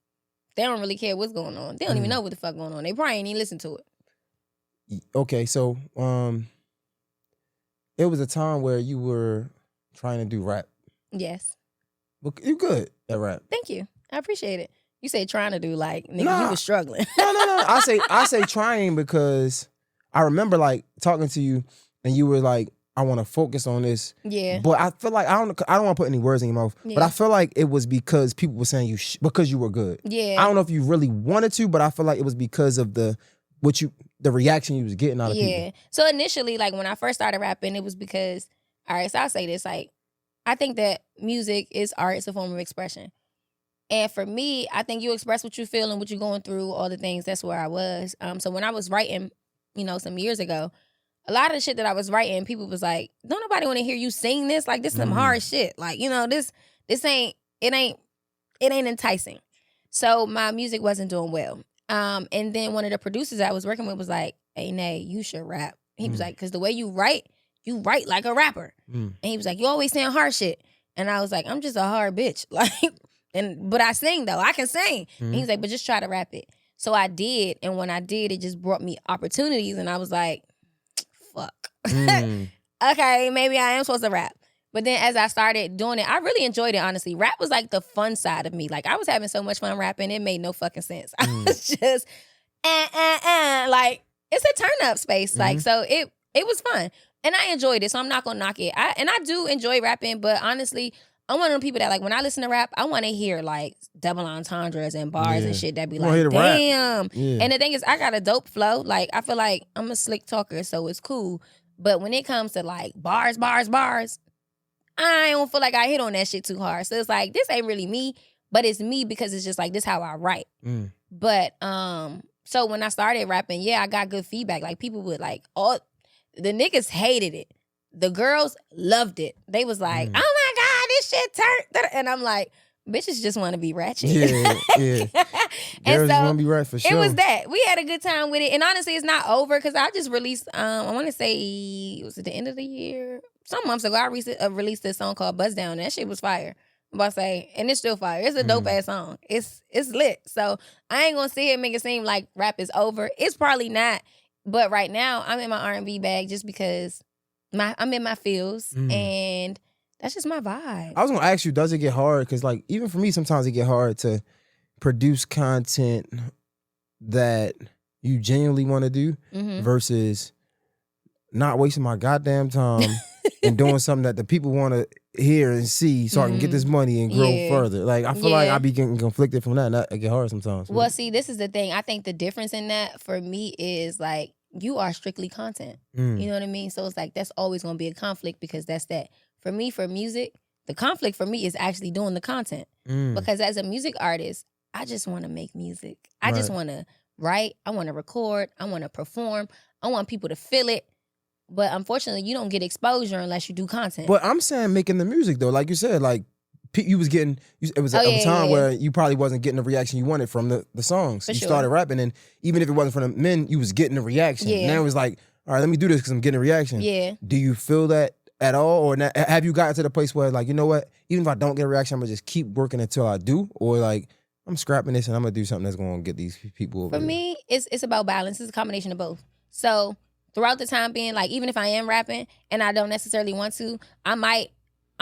they don't really care what's going on. They don't even know what the fuck going on. They probably ain't even listen to it. Okay, so it was a time where you were trying to do rap. Yes. Well, you good at rap. Thank you. I appreciate it. You say trying to do, like, nigga, you was struggling. No. I say trying because I remember like talking to you and you were like, I want to focus on this. Yeah. But I feel like I don't want to put any words in your mouth. Yeah. But I feel like it was because people were saying because you were good. Yeah. I don't know if you really wanted to, but I feel like it was because of the reaction you was getting out of people. Yeah. So initially, like when I first started rapping, it was because, all right, so I'll say this, like, I think that music is art, it's a form of expression. And for me, I think you express what you feel and what you're going through, all the things, that's where I was. So when I was writing, you know, some years ago, a lot of the shit that I was writing, people was like, don't nobody want to hear you sing this? Like, this is some hard shit. Like, you know, this ain't enticing. So my music wasn't doing well. And then one of the producers I was working with was like, hey, Nay, you should rap. He was like, because the way you write like a rapper. And he was like, you always saying hard shit. And I was like, I'm just a hard bitch. Like, but I sing though. I can sing. And he's like, but just try to rap it. So I did. And when I did, it just brought me opportunities. And I was like, fuck. Okay, maybe I am supposed to rap. But then as I started doing it, I really enjoyed it, honestly. Rap was like the fun side of me. Like, I was having so much fun rapping, it made no fucking sense. I was just, like, it's a turn-up space. Like, so it was fun. And I enjoyed it, so I'm not gonna knock it. I do enjoy rapping, but honestly, I'm one of them people that, like, when I listen to rap, I want to hear, like, double entendres and bars and shit that be like, damn. Yeah. And the thing is, I got a dope flow. Like, I feel like I'm a slick talker, so it's cool. But when it comes to, like, bars, I don't feel like I hit on that shit too hard. So it's like, this ain't really me, but it's me because it's just like, this how I write. But, so when I started rapping, yeah, I got good feedback. Like, people would like, the niggas hated it. The girls loved it. They was like, oh my God, this shit turned. And I'm like, bitches just want to be ratchet. Yeah. And so want to be right for sure. It was that. We had a good time with it. And honestly, it's not over because I just released, I want to say, was it the end of the year? Some months ago, I released this song called Buzz Down. And that shit was fire. I'm about to say, and it's still fire. It's a dope ass song. It's lit. So I ain't gonna sit here and make it seem like rap is over. It's probably not. But right now, I'm in my R&B bag just because I'm in my feels and that's just my vibe. I was gonna ask you, does it get hard? Because like even for me, sometimes it get hard to produce content that you genuinely want to do versus not wasting my goddamn time and doing something that the people want to hear and see so I can get this money and grow further. Like I feel like I be getting conflicted from that and that get hard sometimes. Well, see, this is the thing. I think the difference in that for me is like you are strictly content. You know what I mean? So it's like that's always going to be a conflict because that's that. For me, for music, the conflict for me is actually doing the content. Because as a music artist, I just want to make music. I just want to write. I want to record. I want to perform. I want people to feel it. But unfortunately, you don't get exposure unless you do content. But I'm saying making the music though, like you said, like you was getting, it was a time where you probably wasn't getting the reaction you wanted from the songs. For you sure. started rapping and even if it wasn't from the men, you was getting the reaction. Now it was like, all right, let me do this because I'm getting a reaction. Yeah. Do you feel that at all? Or not, have you gotten to the place where like, you know what, even if I don't get a reaction, I'm going to just keep working until I do? Or like, I'm scrapping this and I'm going to do something that's going to get these people over For me, it's about balance. It's a combination of both. So throughout the time being, like, even if I am rapping and I don't necessarily want to, I'm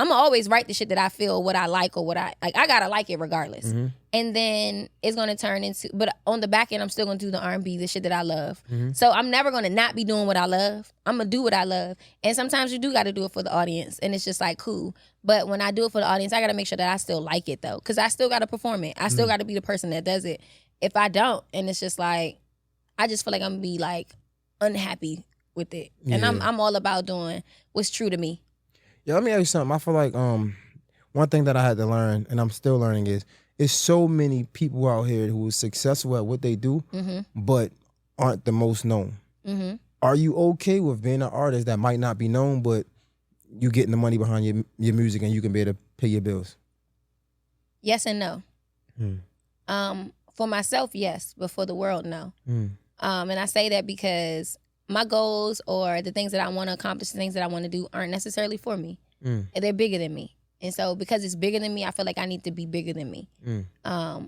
gonna always write the shit that I feel, what I like or what I gotta like it regardless. And then it's gonna turn into, but on the back end, I'm still gonna do the R&B, the shit that I love. So I'm never gonna not be doing what I love. I'm gonna do what I love. And sometimes you do gotta do it for the audience. And it's just like, cool. But when I do it for the audience, I gotta make sure that I still like it though. Cause I still gotta perform it. I still gotta be the person that does it. If I don't, and it's just like, I just feel like I'm gonna be like unhappy with it. And I'm all about doing what's true to me. Yeah, let me ask you something. I feel like one thing that I had to learn, and I'm still learning, is so many people out here who are successful at what they do, but aren't the most known. Are you okay with being an artist that might not be known, but you getting the money behind your music and you can be able to pay your bills? Yes and no. For myself, yes, but for the world, no. And I say that because my goals or the things that I want to accomplish, the things that I want to do aren't necessarily for me. And they're bigger than me. And so because it's bigger than me, I feel like I need to be bigger than me.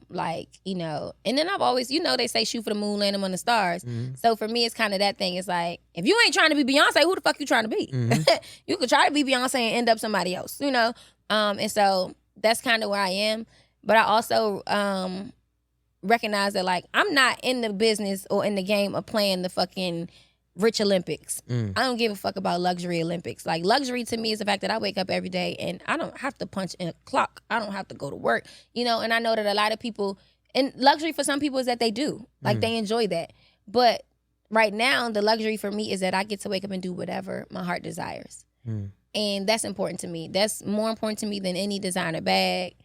Like, you know, and then I've always, you know, they say shoot for the moon, land among the stars. So for me, it's kind of that thing. It's like, if you ain't trying to be Beyonce, who the fuck you trying to be? You could try to be Beyonce and end up somebody else, you know? And so that's kind of where I am. But I also recognize that, like, I'm not in the business or in the game of playing the fucking rich Olympics. I don't give a fuck about luxury Olympics. Like, luxury to me is the fact that I wake up every day and I don't have to punch in a clock. I don't have to go to work, you know? And I know that a lot of people, and luxury for some people is that they do. Like, they enjoy that. But right now, the luxury for me is that I get to wake up and do whatever my heart desires. And that's important to me. That's more important to me than any designer bag,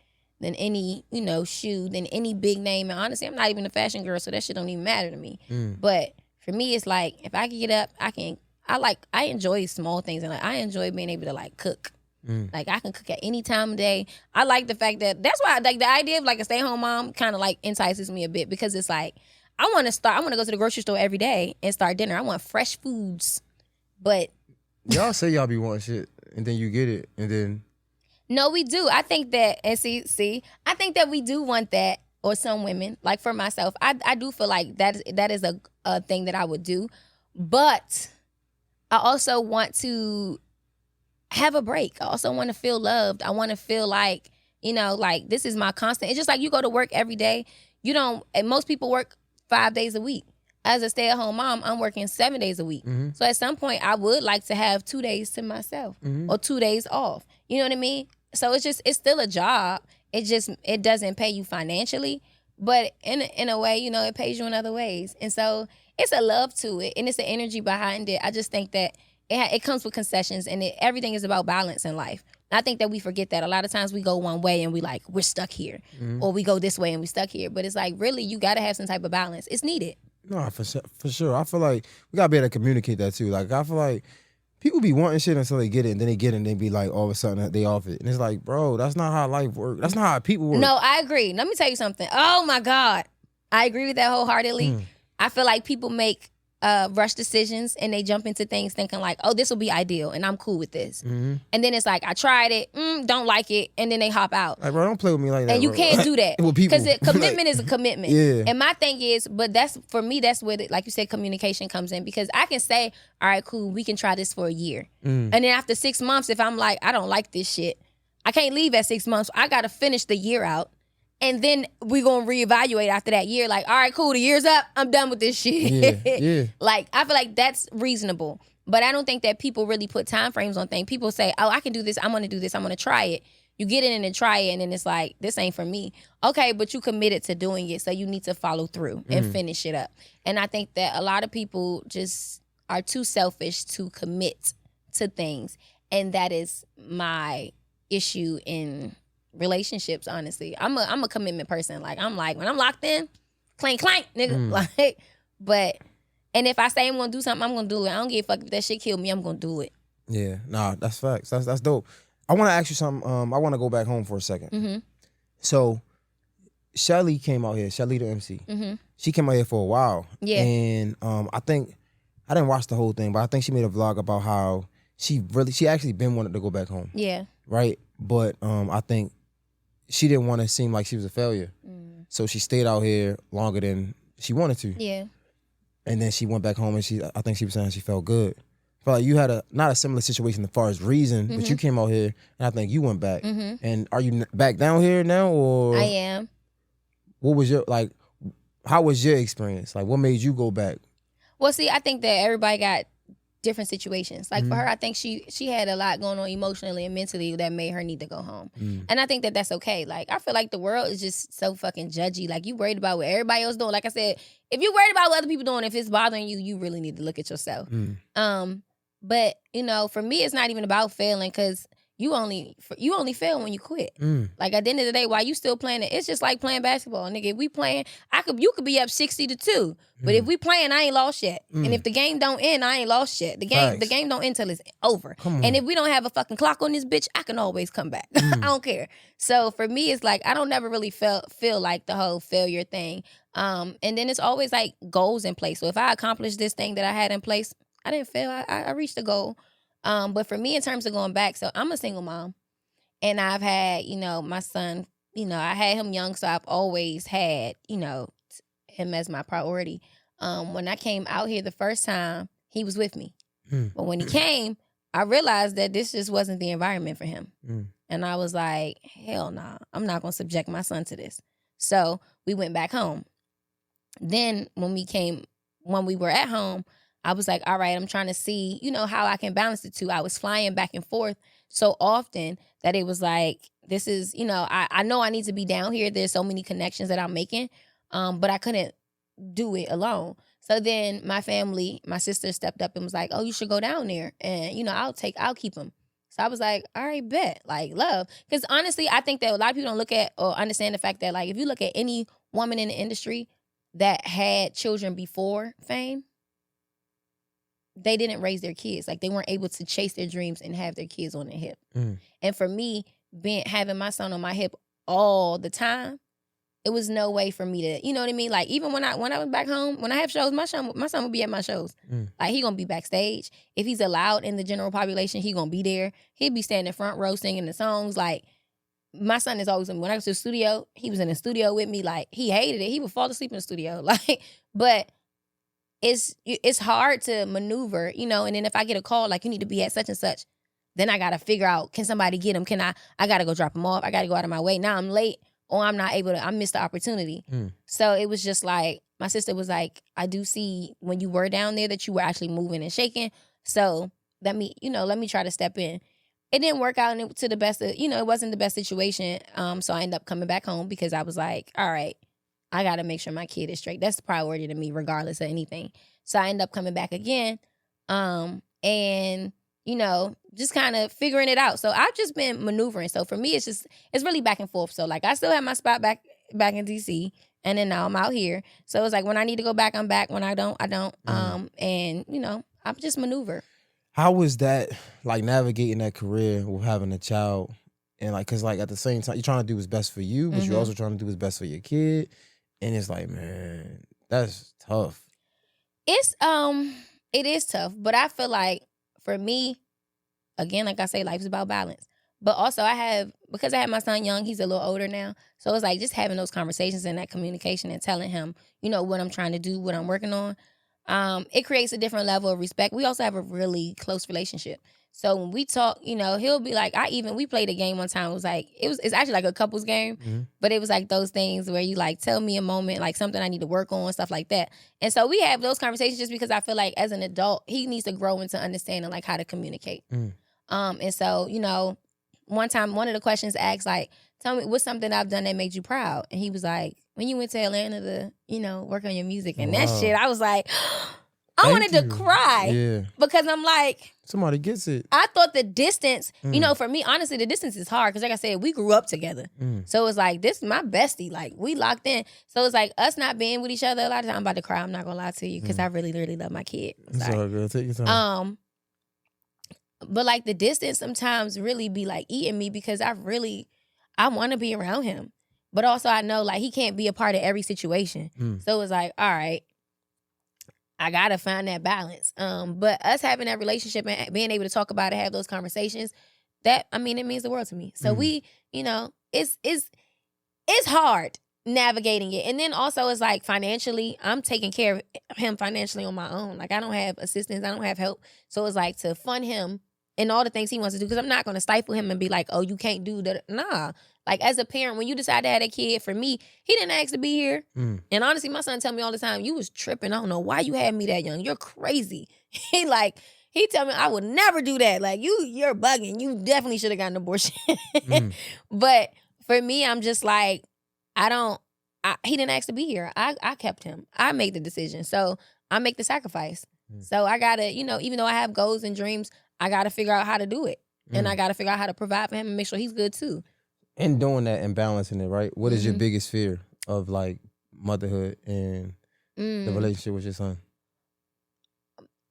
than any, you know, shoe, than any big name. And honestly, I'm not even a fashion girl, so that shit don't even matter to me. But for me, it's like, if I can get up, I enjoy small things. And like, I enjoy being able to, like, cook. Like, I can cook at any time of day. I like the fact that, that's why, like, the idea of, like, a stay-at-home mom kind of, like, entices me a bit, because it's like, I want to go to the grocery store every day and start dinner. I want fresh foods. But y'all say y'all be wanting shit, and then you get it, and then... No, we do. I think that, and see, I think that we do want that, or some women. Like, for myself, I do feel like that is a thing that I would do. But I also want to have a break. I also want to feel loved. I want to feel like, you know, like, this is my constant. It's just like you go to work every day. You don't, and most people work 5 days a week. As a stay-at-home mom, I'm working 7 days a week. So at some point, I would like to have 2 days to myself or 2 days off. You know what I mean? So it's still a job. It doesn't pay you financially, but in a way, you know, it pays you in other ways. And so it's a love to it, and it's an energy behind it. I just think that it comes with concessions, and everything is about balance in life. And I think that we forget that. A lot of times we go one way and we're stuck here, or we go this way and we're stuck here. But it's like, really, you got to have some type of balance. It's needed. No, for sure. I feel like we got to be able to communicate that too. Like, I feel like people be wanting shit until they get it, and then they get it, and they be like, all of a sudden, they off it. And it's like, bro, that's not how life works. That's not how people work. No, I agree. Let me tell you something. Oh, my God. I agree with that wholeheartedly. I feel like people make rush decisions, and they jump into things thinking like, oh, this will be ideal, and I'm cool with this. And then it's like, I tried it, don't like it, and then they hop out. Like, bro, don't play with me like that. And you can't do that. Because commitment is a commitment. Yeah. And my thing is, but for me, that's where, like you said, communication comes in. Because I can say, all right, cool, we can try this for a year. And then after 6 months, if I'm like, I don't like this shit, I can't leave at 6 months. I got to finish the year out. And then we're going to reevaluate after that year. Like, all right, cool, the year's up. I'm done with this shit. Yeah. Like, I feel like that's reasonable. But I don't think that people really put time frames on things. People say, oh, I can do this. I'm going to do this. I'm going to try it. You get in and try it, and then it's like, this ain't for me. Okay, but you committed to doing it, so you need to follow through and finish it up. And I think that a lot of people just are too selfish to commit to things. And that is my issue in relationships, honestly. I'm a commitment person. Like, when I'm locked in, clank, clank, nigga. Like, but, and if I say I'm gonna do something, I'm gonna do it. I don't give a fuck if that shit kill me, I'm gonna do it. Yeah, nah, that's facts. That's dope. I want to ask you something. I want to go back home for a second. So, Shelly came out here. Shelly the MC. She came out here for a while. Yeah. And I think, I didn't watch the whole thing, but I think she made a vlog about how she actually been wanted to go back home. Yeah. Right? But I think she didn't want to seem like she was a failure. So she stayed out here longer than she wanted to. Yeah. And then she went back home, and I think she was saying she felt good. I felt like you had not a similar situation as far as reason, but you came out here, and I think you went back. And are you back down here now, or? I am. What was how was your experience? Like, what made you go back? Well, see, I think that everybody got different situations. Like, for her, I think she had a lot going on emotionally and mentally that made her need to go home. And I think that that's okay. Like, I feel like the world is just so fucking judgy. Like, you worried about what everybody else doing. Like I said, if you're worried about what other people doing, if it's bothering you, you really need to look at yourself. But, you know, for me, it's not even about failing, because you only fail when you quit. Like at the end of the day, while you still playing it, it's just like playing basketball, nigga. If we playing, you could be up 60-2, but if we playing, I ain't lost yet. And if the game don't end, I ain't lost yet. The game don't end till it's over. And if we don't have a fucking clock on this bitch, I can always come back. I don't care. So for me, it's like I don't never really feel like the whole failure thing. And then it's always like goals in place. So if I accomplish this thing that I had in place, I didn't fail. I reached the goal. But for me, in terms of going back, so I'm a single mom, and I've had, my son, I had him young, so I've always had, him as my priority. When I came out here the first time, he was with me. But when he came, I realized that this just wasn't the environment for him. And I was like, hell nah, I'm not going to subject my son to this. So we went back home. Then when we were at home, I was like, all right, I'm trying to see, how I can balance the two. I was flying back and forth so often that it was like, this is, I know I need to be down here. There's so many connections that I'm making, but I couldn't do it alone. So then my family, my sister stepped up and was like, oh, you should go down there. And, I'll keep him. So I was like, all right, bet, like love. Because honestly, I think that a lot of people don't look at or understand the fact that like, if you look at any woman in the industry that had children before fame, they didn't raise their kids. Like they weren't able to chase their dreams and have their kids on their hip. And for me, having my son on my hip all the time, it was no way for me to, you know what I mean? Like even when I was back home, when I have shows, my son would be at my shows. Like he gonna be backstage. If he's allowed in the general population, he gonna be there. He'd be standing front row singing the songs. Like my son is always, when I was to the studio, he was in the studio with me. Like he hated it. He would fall asleep in the studio. Like, but it's hard to maneuver, and then if I get a call, like you need to be at such and such, then I got to figure out, can somebody get him? I got to go drop him off. I got to go out of my way. Now I'm late or I'm not able to, I missed the opportunity. So it was just like, my sister was like, I do see when you were down there that you were actually moving and shaking. So let me try to step in. It didn't work out to the best of, it wasn't the best situation. So I ended up coming back home because I was like, all right, I got to make sure my kid is straight. That's the priority to me, regardless of anything. So I end up coming back again and, just kind of figuring it out. So I've just been maneuvering. So for me, it's really back and forth. So like I still have my spot back in DC, and then now I'm out here. So it's like when I need to go back, I'm back. When I don't, I don't. And, I'm just maneuver. How was that, like navigating that career with having a child? And like, cause like at the same time, you're trying to do what's best for you, but you're also trying to do what's best for your kid. And it's like, man, that's tough. It is tough, but I feel like for me, again, like I say, life is about balance. But also because I have my son young, he's a little older now. So it's like just having those conversations and that communication and telling him, what I'm trying to do, what I'm working on. It creates a different level of respect. We also have a really close relationship. So when we talk, he'll be like, we played a game one time. It was like, it's actually like a couples game, but it was like those things where you like, tell me a moment, like something I need to work on, stuff like that. And so we have those conversations just because I feel like as an adult, he needs to grow into understanding like how to communicate. And so, one time, one of the questions asked like, tell me what's something I've done that made you proud. And he was like, when you went to Atlanta to, work on your music and that shit, I was like, I wanted to cry because I'm like, somebody gets it. I thought the distance, for me, honestly, the distance is hard because like I said, we grew up together. So it's like, this is my bestie. Like we locked in. So it's like us not being with each other a lot of time. I'm about to cry. I'm not going to lie to you because I really, really love my kid. It's all good. Take your time. But like the distance sometimes really be like eating me because I want to be around him. But also I know like he can't be a part of every situation. So it's like, all right, I got to find that balance. But us having that relationship and being able to talk about it, have those conversations, it means the world to me. So we, it's hard navigating it. And then also it's like financially, I'm taking care of him financially on my own. Like I don't have assistance. I don't have help. So it's like to fund him and all the things he wants to do, because I'm not going to stifle him and be like, oh, you can't do that. Nah. Like as a parent, when you decide to have a kid, for me, he didn't ask to be here. And honestly, my son tell me all the time, you was tripping. I don't know why you had me that young. You're crazy. He tell me I would never do that. Like you're bugging. You definitely should have gotten an abortion. But for me, I'm just like, he didn't ask to be here. I kept him. I made the decision. So I make the sacrifice. So I gotta, even though I have goals and dreams, I gotta figure out how to do it. And I got to figure out how to provide for him and make sure he's good too. And doing that and balancing it, right? What is your biggest fear of like motherhood and the relationship with your son?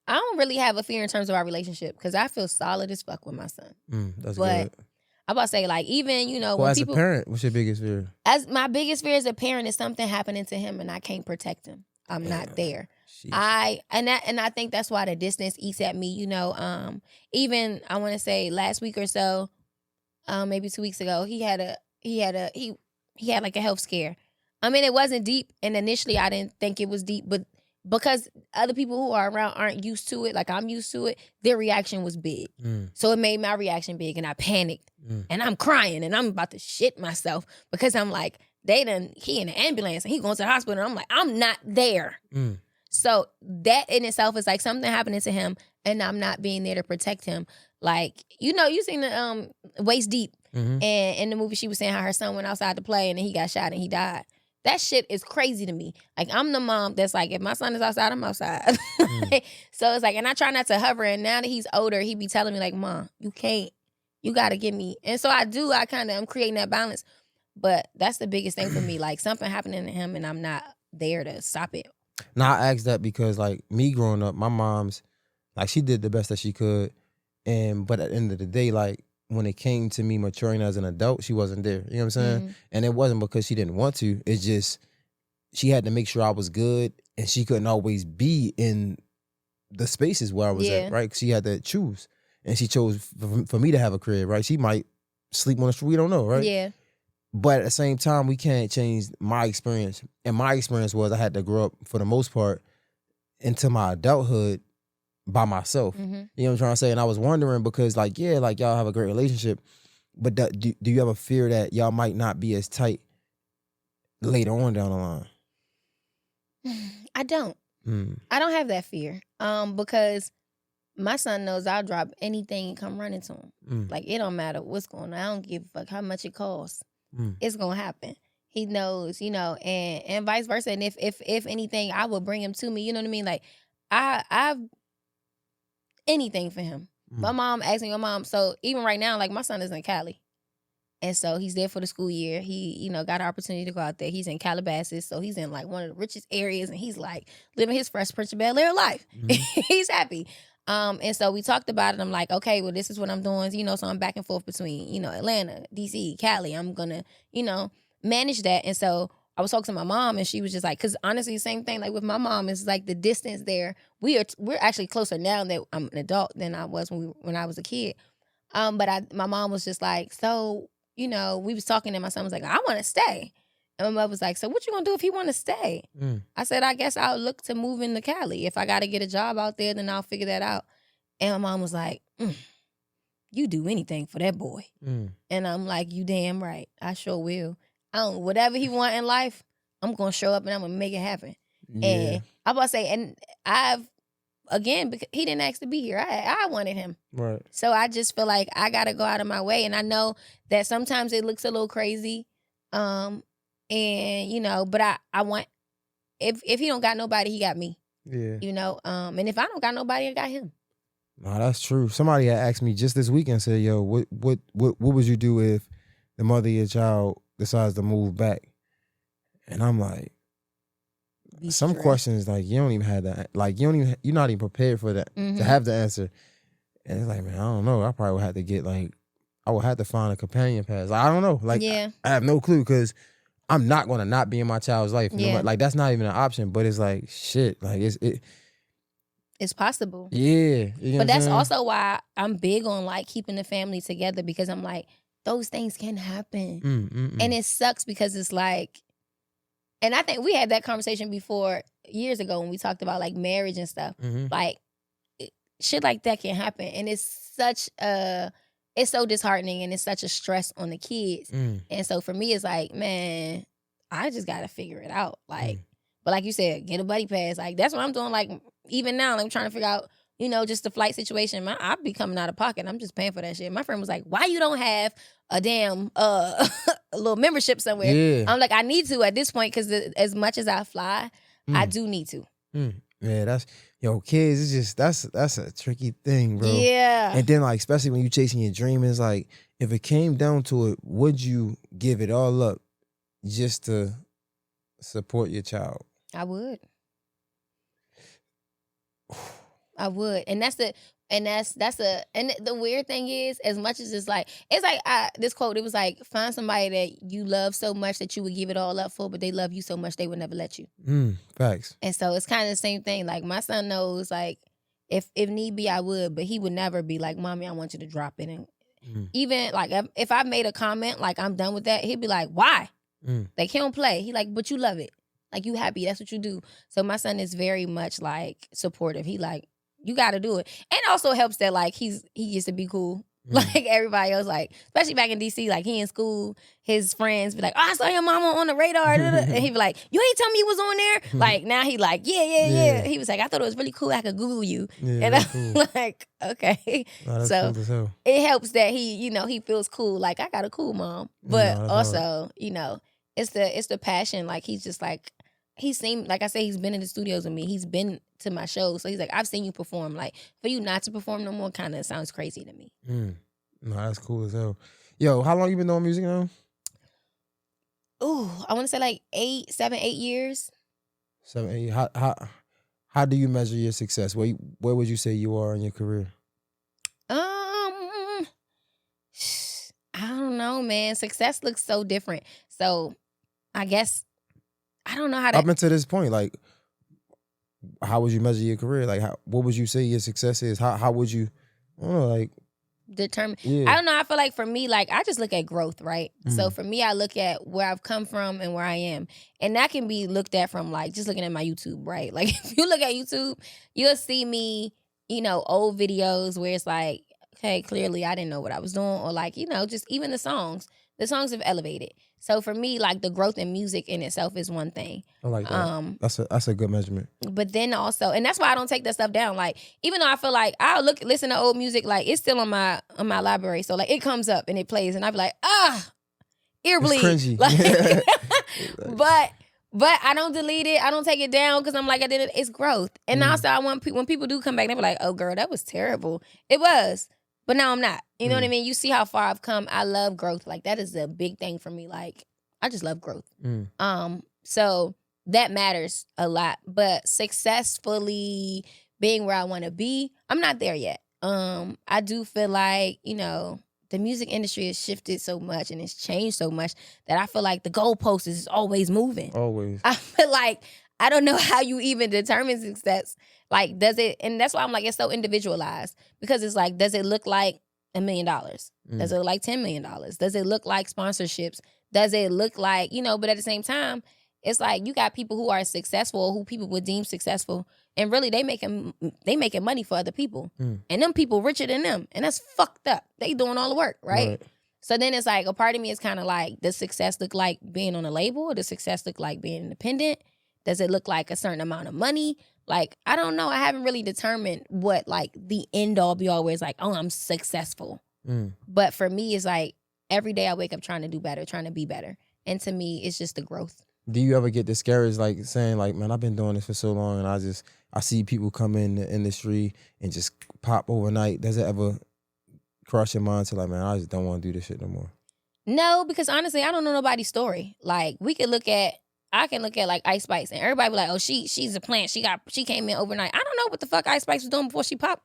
I don't really have a fear in terms of our relationship because I feel solid as fuck with my son. That's but good. I'm about to say, like, even, Well, when as people... a parent, what's your biggest fear? As my biggest fear as a parent is something happening to him and I can't protect him. I'm not there. Sheesh. I think that's why the distance eats at me. Even I want to say last week or so, maybe 2 weeks ago, he had like a health scare. I mean, it wasn't deep, and initially I didn't think it was deep, but because other people who are around aren't used to it, like I'm used to it, their reaction was big. So it made my reaction big, and I panicked, and I'm crying, and I'm about to shit myself because I'm like, he in the ambulance, and he going to the hospital, and I'm like, I'm not there. So that in itself is like something happening to him, and I'm not being there to protect him. Like, you seen the Waist Deep, and in the movie she was saying how her son went outside to play, and then he got shot and he died. That shit is crazy to me. Like, I'm the mom that's like, if my son is outside, I'm outside. So it's like, and I try not to hover. And now that he's older, he be telling me like, Mom, you can't. You got to get me. And so I'm creating that balance. But that's the biggest thing for me. Like, something happening to him and I'm not there to stop it. Now, I asked that because, like, me growing up, my mom's, like, she did the best that she could. But at the end of the day, like, when it came to me maturing as an adult, she wasn't there. You know what I'm saying? And it wasn't because she didn't want to. It's just she had to make sure I was good, and she couldn't always be in the spaces where I was at, right? 'Cause she had to choose. And she chose for me to have a crib, right? She might sleep on the street. We don't know, right? Yeah. But at the same time, we can't change my experience. And my experience was I had to grow up, for the most part, into my adulthood by myself. You know what I'm trying to say? And I was wondering because, like, yeah, like, y'all have a great relationship, but do you ever fear that y'all might not be as tight later on down the line? I don't. I don't have that fear. Because my son knows I'll drop anything and come running to him. Like, it don't matter what's going on. I don't give a fuck how much it costs. It's gonna happen. He knows, and vice versa. And if anything, I will bring him to me. You know what I mean? Like, I've anything for him. My mom asked me, so even right now, like, my son is in Cali. And so he's there for the school year. He, got an opportunity to go out there. He's in Calabasas. So he's in like one of the richest areas, and he's like living his Fresh Prince of Bel-Air life. He's happy. And so we talked about it. I'm like, okay, well, this is what I'm doing. So I'm back and forth between, Atlanta, DC, Cali. I'm gonna, manage that. And so I was talking to my mom, and she was just like, because honestly, same thing. Like with my mom, it's like the distance there. We're actually closer now that I'm an adult than I was when I was a kid. But my mom was just like, so, we was talking, and my son was like, I want to stay. And my mother was like, so what you gonna do if he want to stay? I said, I guess I'll look to move into Cali. If I got to get a job out there, then I'll figure that out. And my mom was like, you do anything for that boy. And I'm like, you damn right. I sure will. Whatever he want in life, I'm going to show up and I'm going to make it happen. Yeah. And I'm about to say, and because he didn't ask to be here. I wanted him. Right. So I just feel like I got to go out of my way. And I know that sometimes it looks a little crazy. But I want, if he don't got nobody, he got me. Yeah. And if I don't got nobody, I got him. No, that's true. Somebody had asked me just this weekend, said, yo, what would you do if the mother of your child decides to move back? And I'm like, some questions, like, you don't even have that. Like, you're not even prepared for that, to have the answer. And it's like, man, I don't know. I probably would have to get, like, I would have to find a companion pass. Like, I don't know. Like, I have no clue, because I'm not going to not be in my child's life. Yeah. Like, that's not even an option. But it's like, shit. Like, it's possible. Yeah. But that's also why I'm big on, like, keeping the family together, because I'm like, those things can happen. And it sucks because it's like, and I think we had that conversation before years ago when we talked about, like, marriage and stuff. Like, shit like that can happen. And it's so disheartening, and it's such a stress on the kids. And so for me, it's like, man, I just got to figure it out. Like, but like you said, get a buddy pass. Like, that's what I'm doing. Like, even now, I'm trying to figure out, just the flight situation. I'll be coming out of pocket. I'm just paying for that shit. My friend was like, why you don't have a damn a little membership somewhere? Yeah. I'm like, I need to at this point, because as much as I fly, I do need to. Yeah, kids, it's just that's a tricky thing, bro. Yeah. And then like, especially when you chasing your dream, it's like, if it came down to it, would you give it all up just to support your child? I would. I would. And that's the weird thing is, as much as it's like this quote, it was like, find somebody that you love so much that you would give it all up for, but they love you so much they would never let you. Facts. And so it's kind of the same thing. Like, my son knows, like, if need be, I would, but he would never be like, Mommy, I want you to drop it. And even like, if I made a comment like, I'm done with that, he'd be like, why? Like, he don't play. He like, but you love it. Like, you happy. That's what you do. So my son is very much like supportive. He like, you got to do it. And also helps that like he gets to be cool. Like everybody else, like, especially back in DC, like, he in school, his friends be like, oh, I saw your mama on the radar. And he be like, you ain't tell me you was on there? Like, now he like, yeah. He was like, I thought it was really cool. I could Google you. Yeah, and I'm cool. like, okay. No, so cool as hell. It helps that he feels cool. Like, I got a cool mom. But also, it's the passion. Like, he's just like, he's seen, like I said, he's been in the studios with me. He's been to my shows. So he's like, I've seen you perform. Like, for you not to perform no more kind of sounds crazy to me. No, that's cool as hell. Yo, how long you been doing music now? Ooh, I want to say like 7, 8 years. 7, 8. How do you measure your success? Where would you say you are in your career? I don't know, man. Success looks so different. So I guess I don't know how to. Up until this point, like, how would you measure your career? Like, what would you say your success is? How would you, I don't know, like, determine? Yeah. I don't know. I feel like for me, like, I just look at growth, right? So for me, I look at where I've come from and where I am, and that can be looked at from like just looking at my YouTube, right? Like, if you look at YouTube, you'll see me, old videos where it's like, okay, clearly I didn't know what I was doing, or like, just even the songs have elevated. So for me, like, the growth in music in itself is one thing. I like that. That's a good measurement. But then also, and that's why I don't take that stuff down. Like, even though I feel like I'll listen to old music, like, it's still on my library. So like, it comes up and it plays, and I be like, ear bleed. It's cringy. Like, but I don't delete it. I don't take it down because I'm like, I did it. It's growth. And also, I want when people do come back, they be like, oh girl, that was terrible. It was. But now I'm not. You know what I mean? You see how far I've come. I love growth. Like, that is a big thing for me. Like, I just love growth. So that matters a lot. But successfully being where I want to be, I'm not there yet. I do feel like, the music industry has shifted so much and it's changed so much that I feel like the goalpost is always moving. Always. I feel like I don't know how you even determine success. Like, does it, and that's why I'm like, it's so individualized, because it's like, does it look like $1 million? Does it look like $10 million? Does it look like sponsorships? Does it look like, but at the same time, it's like, you got people who are successful, who people would deem successful, and really they making money for other people. And them people richer than them. And that's fucked up. They doing all the work, right? So then it's like, a part of me is kind of like, does success look like being on a label? Or does success look like being independent? Does it look like a certain amount of money? Like, I don't know. I haven't really determined what, like, the end all be all where it's like, oh, I'm successful. But for me, it's like, every day I wake up trying to do better, trying to be better. And to me, it's just the growth. Do you ever get discouraged, like, saying, like, man, I've been doing this for so long, and I see people come in the industry and just pop overnight? Does it ever cross your mind to, like, man, I just don't want to do this shit no more? No, because honestly, I don't know nobody's story. Like, I can look at like Ice Spice, and everybody be like, oh, she's a plant. She came in overnight. I don't know what the fuck Ice Spice was doing before she popped.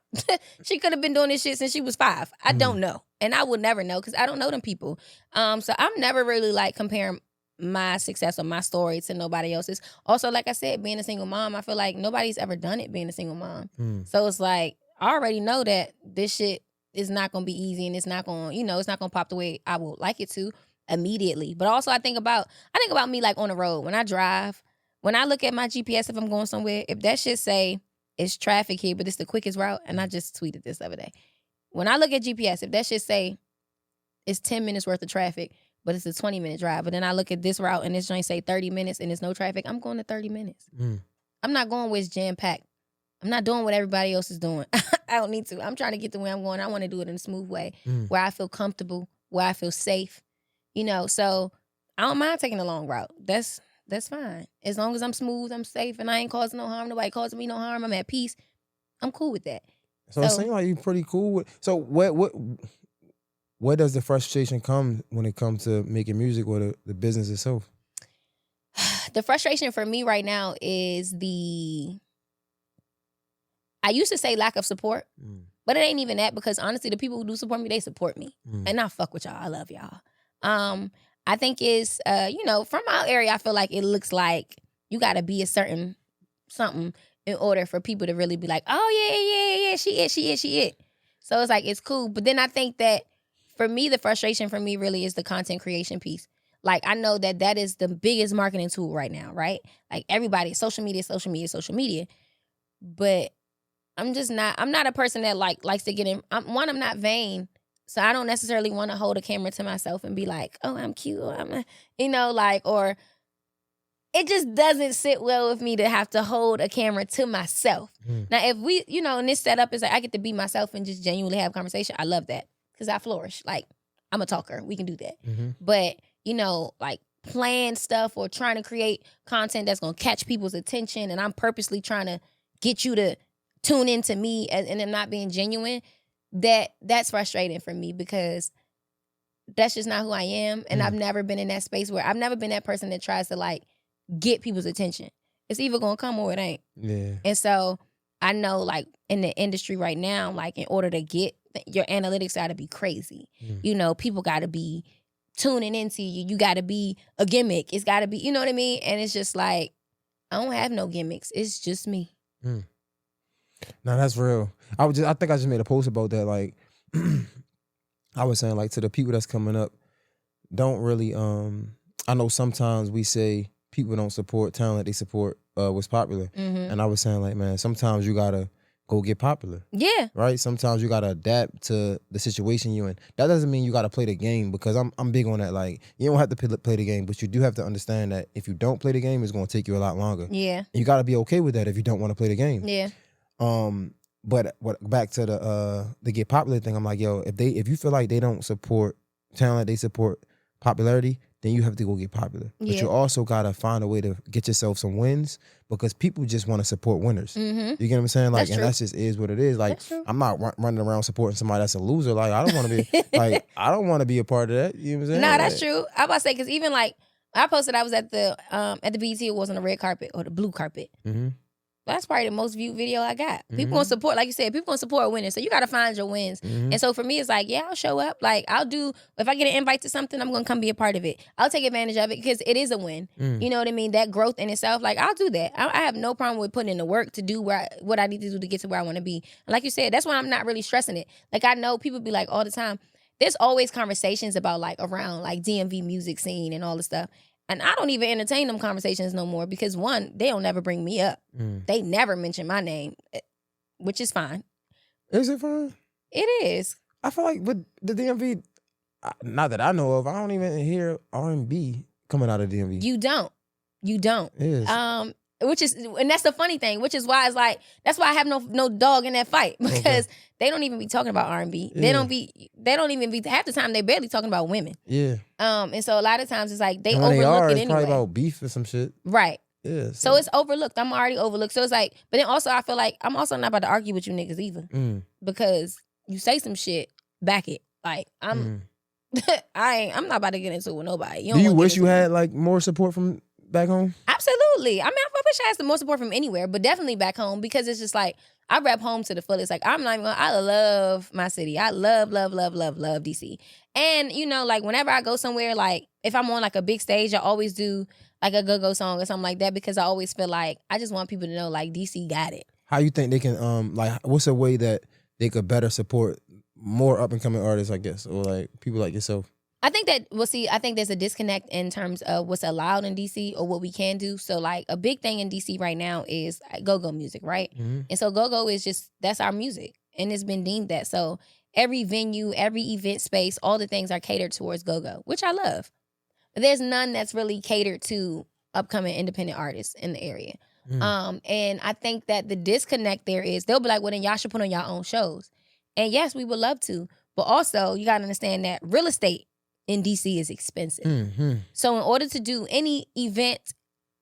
She could have been doing this shit since she was 5. I don't know. And I would never know because I don't know them people. So I'm never really like comparing my success or my story to nobody else's. Also, like I said, being a single mom, I feel like nobody's ever done it being a single mom. So it's like, I already know that this shit is not going to be easy, and it's not going to, it's not going to pop the way I would like it to immediately. But also I think about me like on the road. When I drive, when I look at my GPS, if I'm going somewhere, if that shit say it's traffic here, but it's the quickest route, and I just tweeted this the other day. When I look at GPS, if that shit say it's 10 minutes worth of traffic, but it's a 20-minute drive, but then I look at this route and this joint say 30 minutes and there's no traffic, I'm going to 30 minutes. I'm not going where it's jam-packed. I'm not doing what everybody else is doing. I don't need to. I'm trying to get to where I'm going. I want to do it in a smooth way where I feel comfortable, where I feel safe. So I don't mind taking the long route. That's that's fine. As long as I'm smooth, I'm safe, and I ain't causing no harm. Nobody causing me no harm. I'm at peace. I'm cool with that. So it seems like you're pretty cool with. So where does the frustration come when it comes to making music or the business itself? The frustration for me right now is I used to say lack of support, but it ain't even that, because honestly, the people who do support me, they support me. And I fuck with y'all. I love y'all. I think it's, from our area, I feel like it looks like you got to be a certain something in order for people to really be like, oh, yeah, she it. So it's like, it's cool. But then I think that for me, the frustration for me really is the content creation piece. Like, I know that is the biggest marketing tool right now, right? Like, everybody, social media. But I'm not a person that likes to get in. I'm not vain. So I don't necessarily want to hold a camera to myself and be like, oh, I'm cute. Or or it just doesn't sit well with me to have to hold a camera to myself. Now, if we, in this setup is like I get to be myself and just genuinely have conversation, I love that because I flourish. Like, I'm a talker. We can do that. But, like plan stuff or trying to create content that's going to catch people's attention, and I'm purposely trying to get you to tune into me and I'm not being genuine, that's frustrating for me because that's just not who I am. And I've never been in that space where I've never been that person that tries to like get people's attention. It's either gonna come or it ain't. Yeah. And so I know like in the industry right now, like in order to get your analytics gotta be crazy. People gotta be tuning into you. You gotta be a gimmick. It's gotta be, you know what I mean? And it's just like, I don't have no gimmicks. It's just me. No, that's real. I think I just made a post about that. Like, I was saying, like, to the people that's coming up, don't really. I know sometimes we say people don't support talent; they support what's popular. And I was saying, like, man, sometimes you gotta go get popular. Yeah. Right. Sometimes you gotta adapt to the situation you're in. That doesn't mean you gotta play the game, because I'm big on that. Like, you don't have to play the game, but you do have to understand that if you don't play the game, it's gonna take you a lot longer. Yeah. And you gotta be okay with that if you don't want to play the game. Yeah. But back to the get popular thing, I'm like, yo, if you feel like they don't support talent, they support popularity, then you have to go get popular. Yeah. But you also gotta find a way to get yourself some wins, because people just want to support winners. You get what I'm saying? Like, and that's just is what it is. Like, I'm not running around supporting somebody that's a loser. Like, I don't want to be like, I don't want to be a part of that. You know what I'm saying? No, that's true. I about to say, because even like I posted, I was at the BET Awards on the red carpet or the blue carpet. That's probably the most viewed video I got. People gonna support, like you said, people gonna support winners. So you gotta find your wins. And so for me, it's like, yeah, I'll show up. Like, I'll do, if I get an invite to something, I'm gonna come be a part of it. I'll take advantage of it because it is a win. You know what I mean? That growth in itself, like, I'll do that. I have no problem with putting in the work to do what I need to do to get to where I wanna be. And like you said, that's why I'm not really stressing it. Like, I know people be like all the time, there's always conversations about like around like DMV music scene and all the stuff. And I don't even entertain them conversations no more because, one, they don't never bring me up. They never mention my name, which is fine. Is it fine? It is. I feel like with the DMV, not that I know of, I don't even hear R&B coming out of DMV. You don't. It is. And that's the funny thing, which is why it's like, that's why I have no dog in that fight, because they don't even be talking about R&B. Yeah. They don't even be, half the time they barely talking about women. Yeah. And so a lot of times it's like they overlook it anyway. It's probably about beef or some shit. Right. Yeah. So it's overlooked. I'm already overlooked. So it's like, but then also I feel like I'm also not about to argue with you niggas either. Because you say some shit, back it. Like, I'm not about to get into it with nobody. Do you wish you had like more support from back home? Absolutely. I mean, I wish I had some more support from anywhere, but definitely back home, because it's just like, I rep home to the fullest. Like, I'm not even gonna, I love my city. I love DC. And, like, whenever I go somewhere, like, if I'm on like a big stage, I always do like a go-go song or something like that, because I always feel like, I just want people to know, like, DC got it. How you think they can, like, what's a way that they could better support more up-and-coming artists, I guess, or like people like yourself? I think that, I think there's a disconnect in terms of what's allowed in DC or what we can do. So, like, a big thing in DC right now is go-go music, right? And so go-go is just, that's our music. And it's been deemed that. So every venue, every event space, all the things are catered towards go-go, which I love. But there's none that's really catered to upcoming independent artists in the area. And I think that the disconnect there is, they'll be like, well, then y'all should put on your own shows. And yes, we would love to. But also, you got to understand that real estate in DC is expensive. So in order to do any event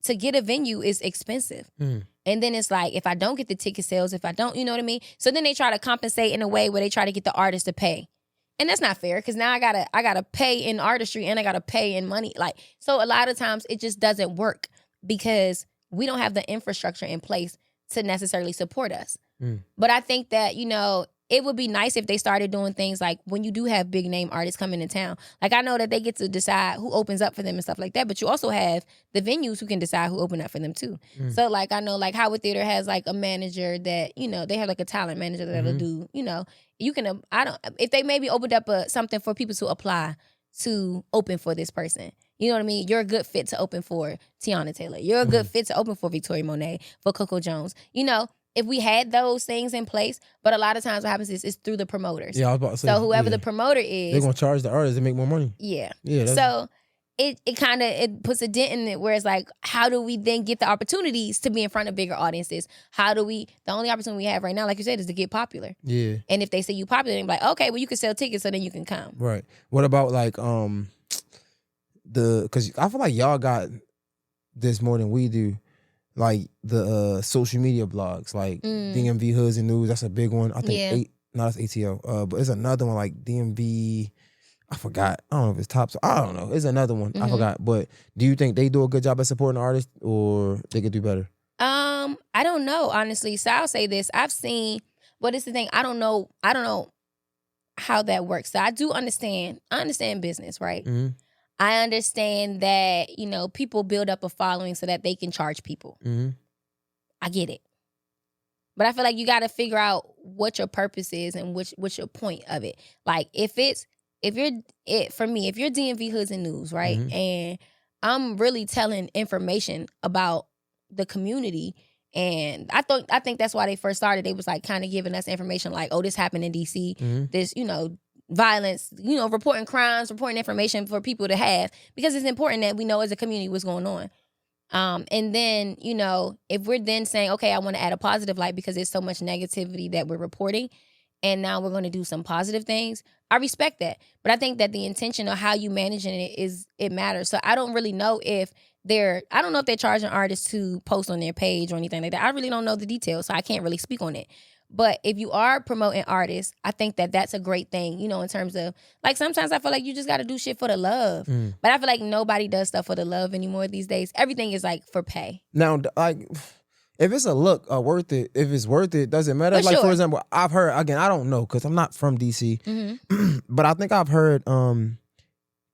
to get a venue is expensive. And then it's like, if I don't get the ticket sales, if I don't, you know what I mean? So then they try to compensate in a way where they try to get the artist to pay. And that's not fair, because now I gotta pay in artistry and I gotta pay in money. Like, so a lot of times it just doesn't work because we don't have the infrastructure in place to necessarily support us. But I think that, you know, it would be nice if they started doing things like when you do have big name artists coming to town. Like, I know that they get to decide who opens up for them and stuff like that, but you also have the venues who can decide who open up for them too. So like, I know like Howard Theater has like a manager that, you know, they have like a talent manager that'll do, you know, you can, if they maybe opened up something for people to apply to open for this person. You know what I mean? You're a good fit to open for Tiana Taylor. You're a good fit to open for Victoria Monet, for Coco Jones. You know, if we had those things in place, but a lot of times what happens is it's through the promoters. Yeah, I was about to say. So whoever the promoter is, they're gonna charge the artist to make more money. Yeah. Yeah. So it kind of it puts a dent in it where it's like, how do we then get the opportunities to be in front of bigger audiences? The only opportunity we have right now, like you said, is to get popular. Yeah. And if they say you popular, they're like, okay, well, you can sell tickets so then you can come. Right. What about like because I feel like y'all got this more than we do. Like the social media blogs, like DMV Hoods and News, that's a big one. I think that's ATL. But it's another one like DMV. I forgot. I don't know if it's Top. I don't know. It's another one. I forgot. But do you think they do a good job at supporting artists, or they could do better? I don't know, honestly. So I'll say this: I've seen. But it's the thing. I don't know how that works. So I do understand. I understand business, right? I understand that, you know, people build up a following so that they can charge people. I get it. But I feel like you got to figure out what your purpose is and what's your point of it. Like, if you're DMV Hoods and News, right? And I'm really telling information about the community. And I think that's why they first started. They was like kind of giving us information like, oh, this happened in DC. This, you know, violence, you know, reporting crimes, reporting information for people to have, because it's important that we know as a community what's going on. And then, you know, if we're then saying, okay, I want to add a positive light because there's so much negativity that we're reporting, and now we're going to do some positive things, I respect that. But I think that the intention of how you managing it matters. So I don't really know if they're charging artists to post on their page or anything like that. I really don't know the details, so I can't really speak on it. But if you are promoting artists, I think that that's a great thing, you know, in terms of, like, sometimes I feel like you just got to do shit for the love. But I feel like nobody does stuff for the love anymore these days. Everything is, like, for pay. Now, like, if it's a look worth it, if it's worth it, doesn't matter. For like, sure. For example, I've heard, again, I don't know because I'm not from D.C., but I think I've heard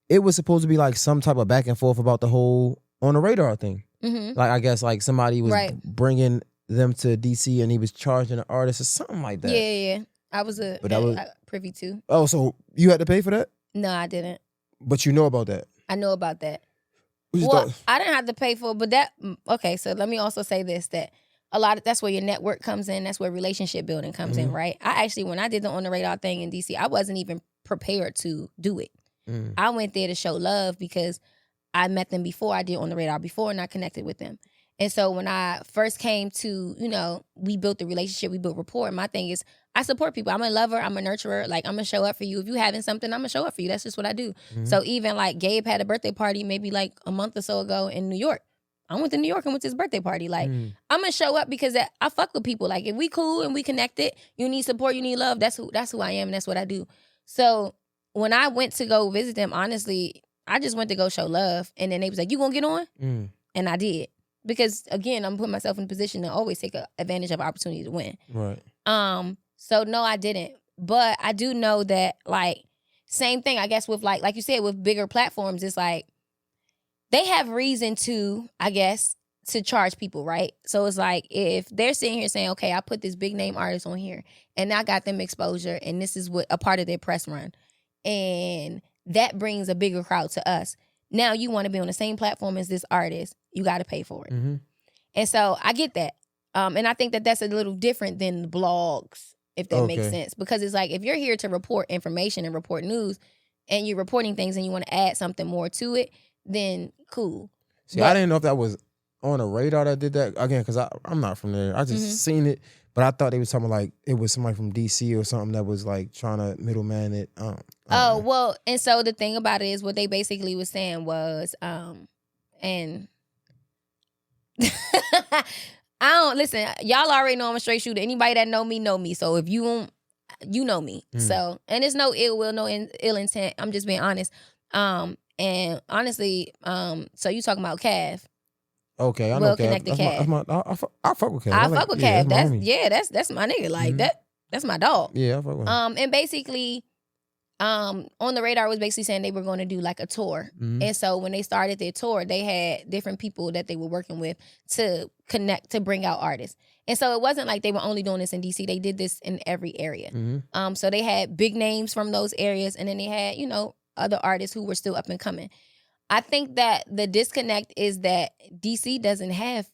it was supposed to be, like, some type of back and forth about the whole On the Radar thing. Like, I guess, like, somebody was bringing them to DC and he was charging an artist or something like that. Yeah. I was privy to. Oh, so you had to pay for that? No, I didn't. But you know about that? I know about that. Well, I didn't have to pay for it, but okay, so let me also say this, that that's where your network comes in, that's where relationship building comes in, right? I actually, when I did the On the Radar thing in DC, I wasn't even prepared to do it. I went there to show love because I met them before, I did On the Radar before, and I connected with them. And so when I first came to, you know, we built the relationship, we built rapport. My thing is, I support people. I'm a lover, I'm a nurturer. Like, I'm going to show up for you. If you having something, I'm going to show up for you. That's just what I do. So even like Gabe had a birthday party maybe like a month or so ago in New York. I went to New York and went to his birthday party. Like, I'm going to show up because I fuck with people. Like, if we cool and we connected, you need support, you need love. That's who I am and that's what I do. So when I went to go visit them, honestly, I just went to go show love. And then they was like, you going to get on? And I did. Because, again, I'm putting myself in a position to always take advantage of opportunity to win. Right. So, no, I didn't. But I do know that, like, same thing, I guess, with, like you said, with bigger platforms, it's like, they have reason to, I guess, to charge people, right? So, it's like, if they're sitting here saying, okay, I put this big name artist on here, and I got them exposure, and this is what a part of their press run, and that brings a bigger crowd to us. Now you want to be on the same platform as this artist, you got to pay for it. And so I get that. And I think that that's a little different than blogs, if that makes sense. Because it's like, if you're here to report information and report news, and you're reporting things and you want to add something more to it, then cool. See, I didn't know if that was On the Radar that did that. Again, because I'm not from there. I just seen it. But I thought they was talking like it was somebody from DC or something that was like trying to middleman it. Well, and so the thing about it is what they basically was saying was, and I don't listen. Y'all already know I'm a straight shooter. Anybody that know me. So if you don't, you know me. So and it's no ill will, no ill intent. I'm just being honest. And honestly, so you talking about Cav? Okay, I know Well Cav. connected Cav. I fuck with Cav. I fuck with Cav. That's my nigga. Like Mhm. that's my dog. Yeah, I fuck with him. And basically, on the radar was basically saying they were going to do like a tour. And so when they started their tour, they had different people that they were working with to connect, to bring out artists. And so it wasn't like they were only doing this in DC. They did this in every area. So they had big names from those areas, and then they had, other artists who were still up and coming. I think that the disconnect is that DC doesn't have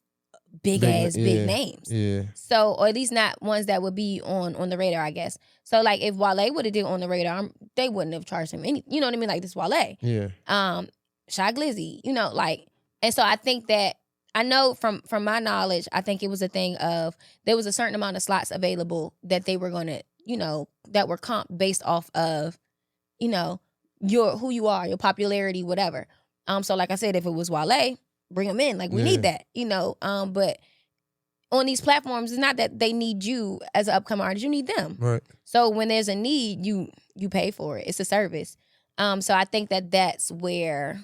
big names. Yeah. So, or at least not ones that would be on the radar, I guess. So, like, if Wale would have did on the radar, they wouldn't have charged him any. You know what I mean? Like this Wale. Yeah. Shy Glizzy. And so I think that I know from my knowledge, I think it was a thing of there was a certain amount of slots available that they were going to, that were comp based off of, your who you are, your popularity, whatever. So like I said, if it was Wale, bring them in. Like we need that, But on these platforms, it's not that they need you as an upcoming artist. You need them. Right. So when there's a need, you pay for it. It's a service. So I think that that's where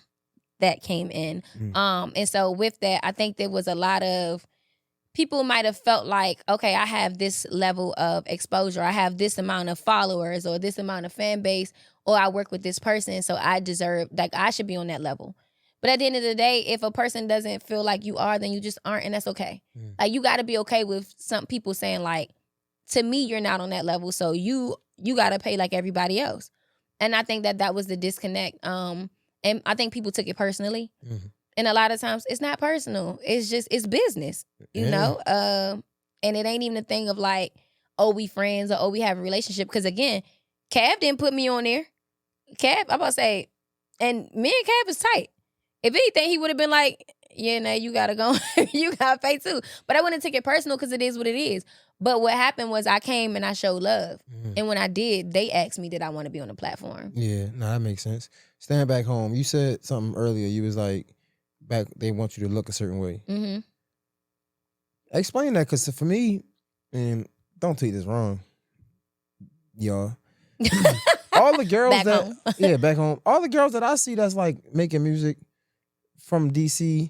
that came in. And so with that, I think there was a lot of people might have felt like, okay, I have this level of exposure. I have this amount of followers or this amount of fan base, or I work with this person, so I deserve, like, I should be on that level. But at the end of the day, if a person doesn't feel like you are, then you just aren't, and that's okay. Like, you got to be okay with some people saying, like, to me, you're not on that level, so you got to pay like everybody else. And I think that was the disconnect. And I think people took it personally. And a lot of times, it's not personal. It's just, it's business, you know? And it ain't even a thing of like, oh, we friends or oh, we have a relationship. Because again, Cav didn't put me on there. Cav, I'm about to say, and me and Cav is tight. If anything, he would have been like, yeah, nah, you gotta go. You gotta pay too. But I wouldn't take it personal because it is what it is. But what happened was I came and I showed love. And when I did, they asked me, did I want to be on the platform? Yeah, no, that makes sense. Staying back home, you said something earlier. You was like, they want you to look a certain way. Explain that, because for me, and don't take this wrong, y'all. All the girls back home, all the girls that I see that's like making music from DC,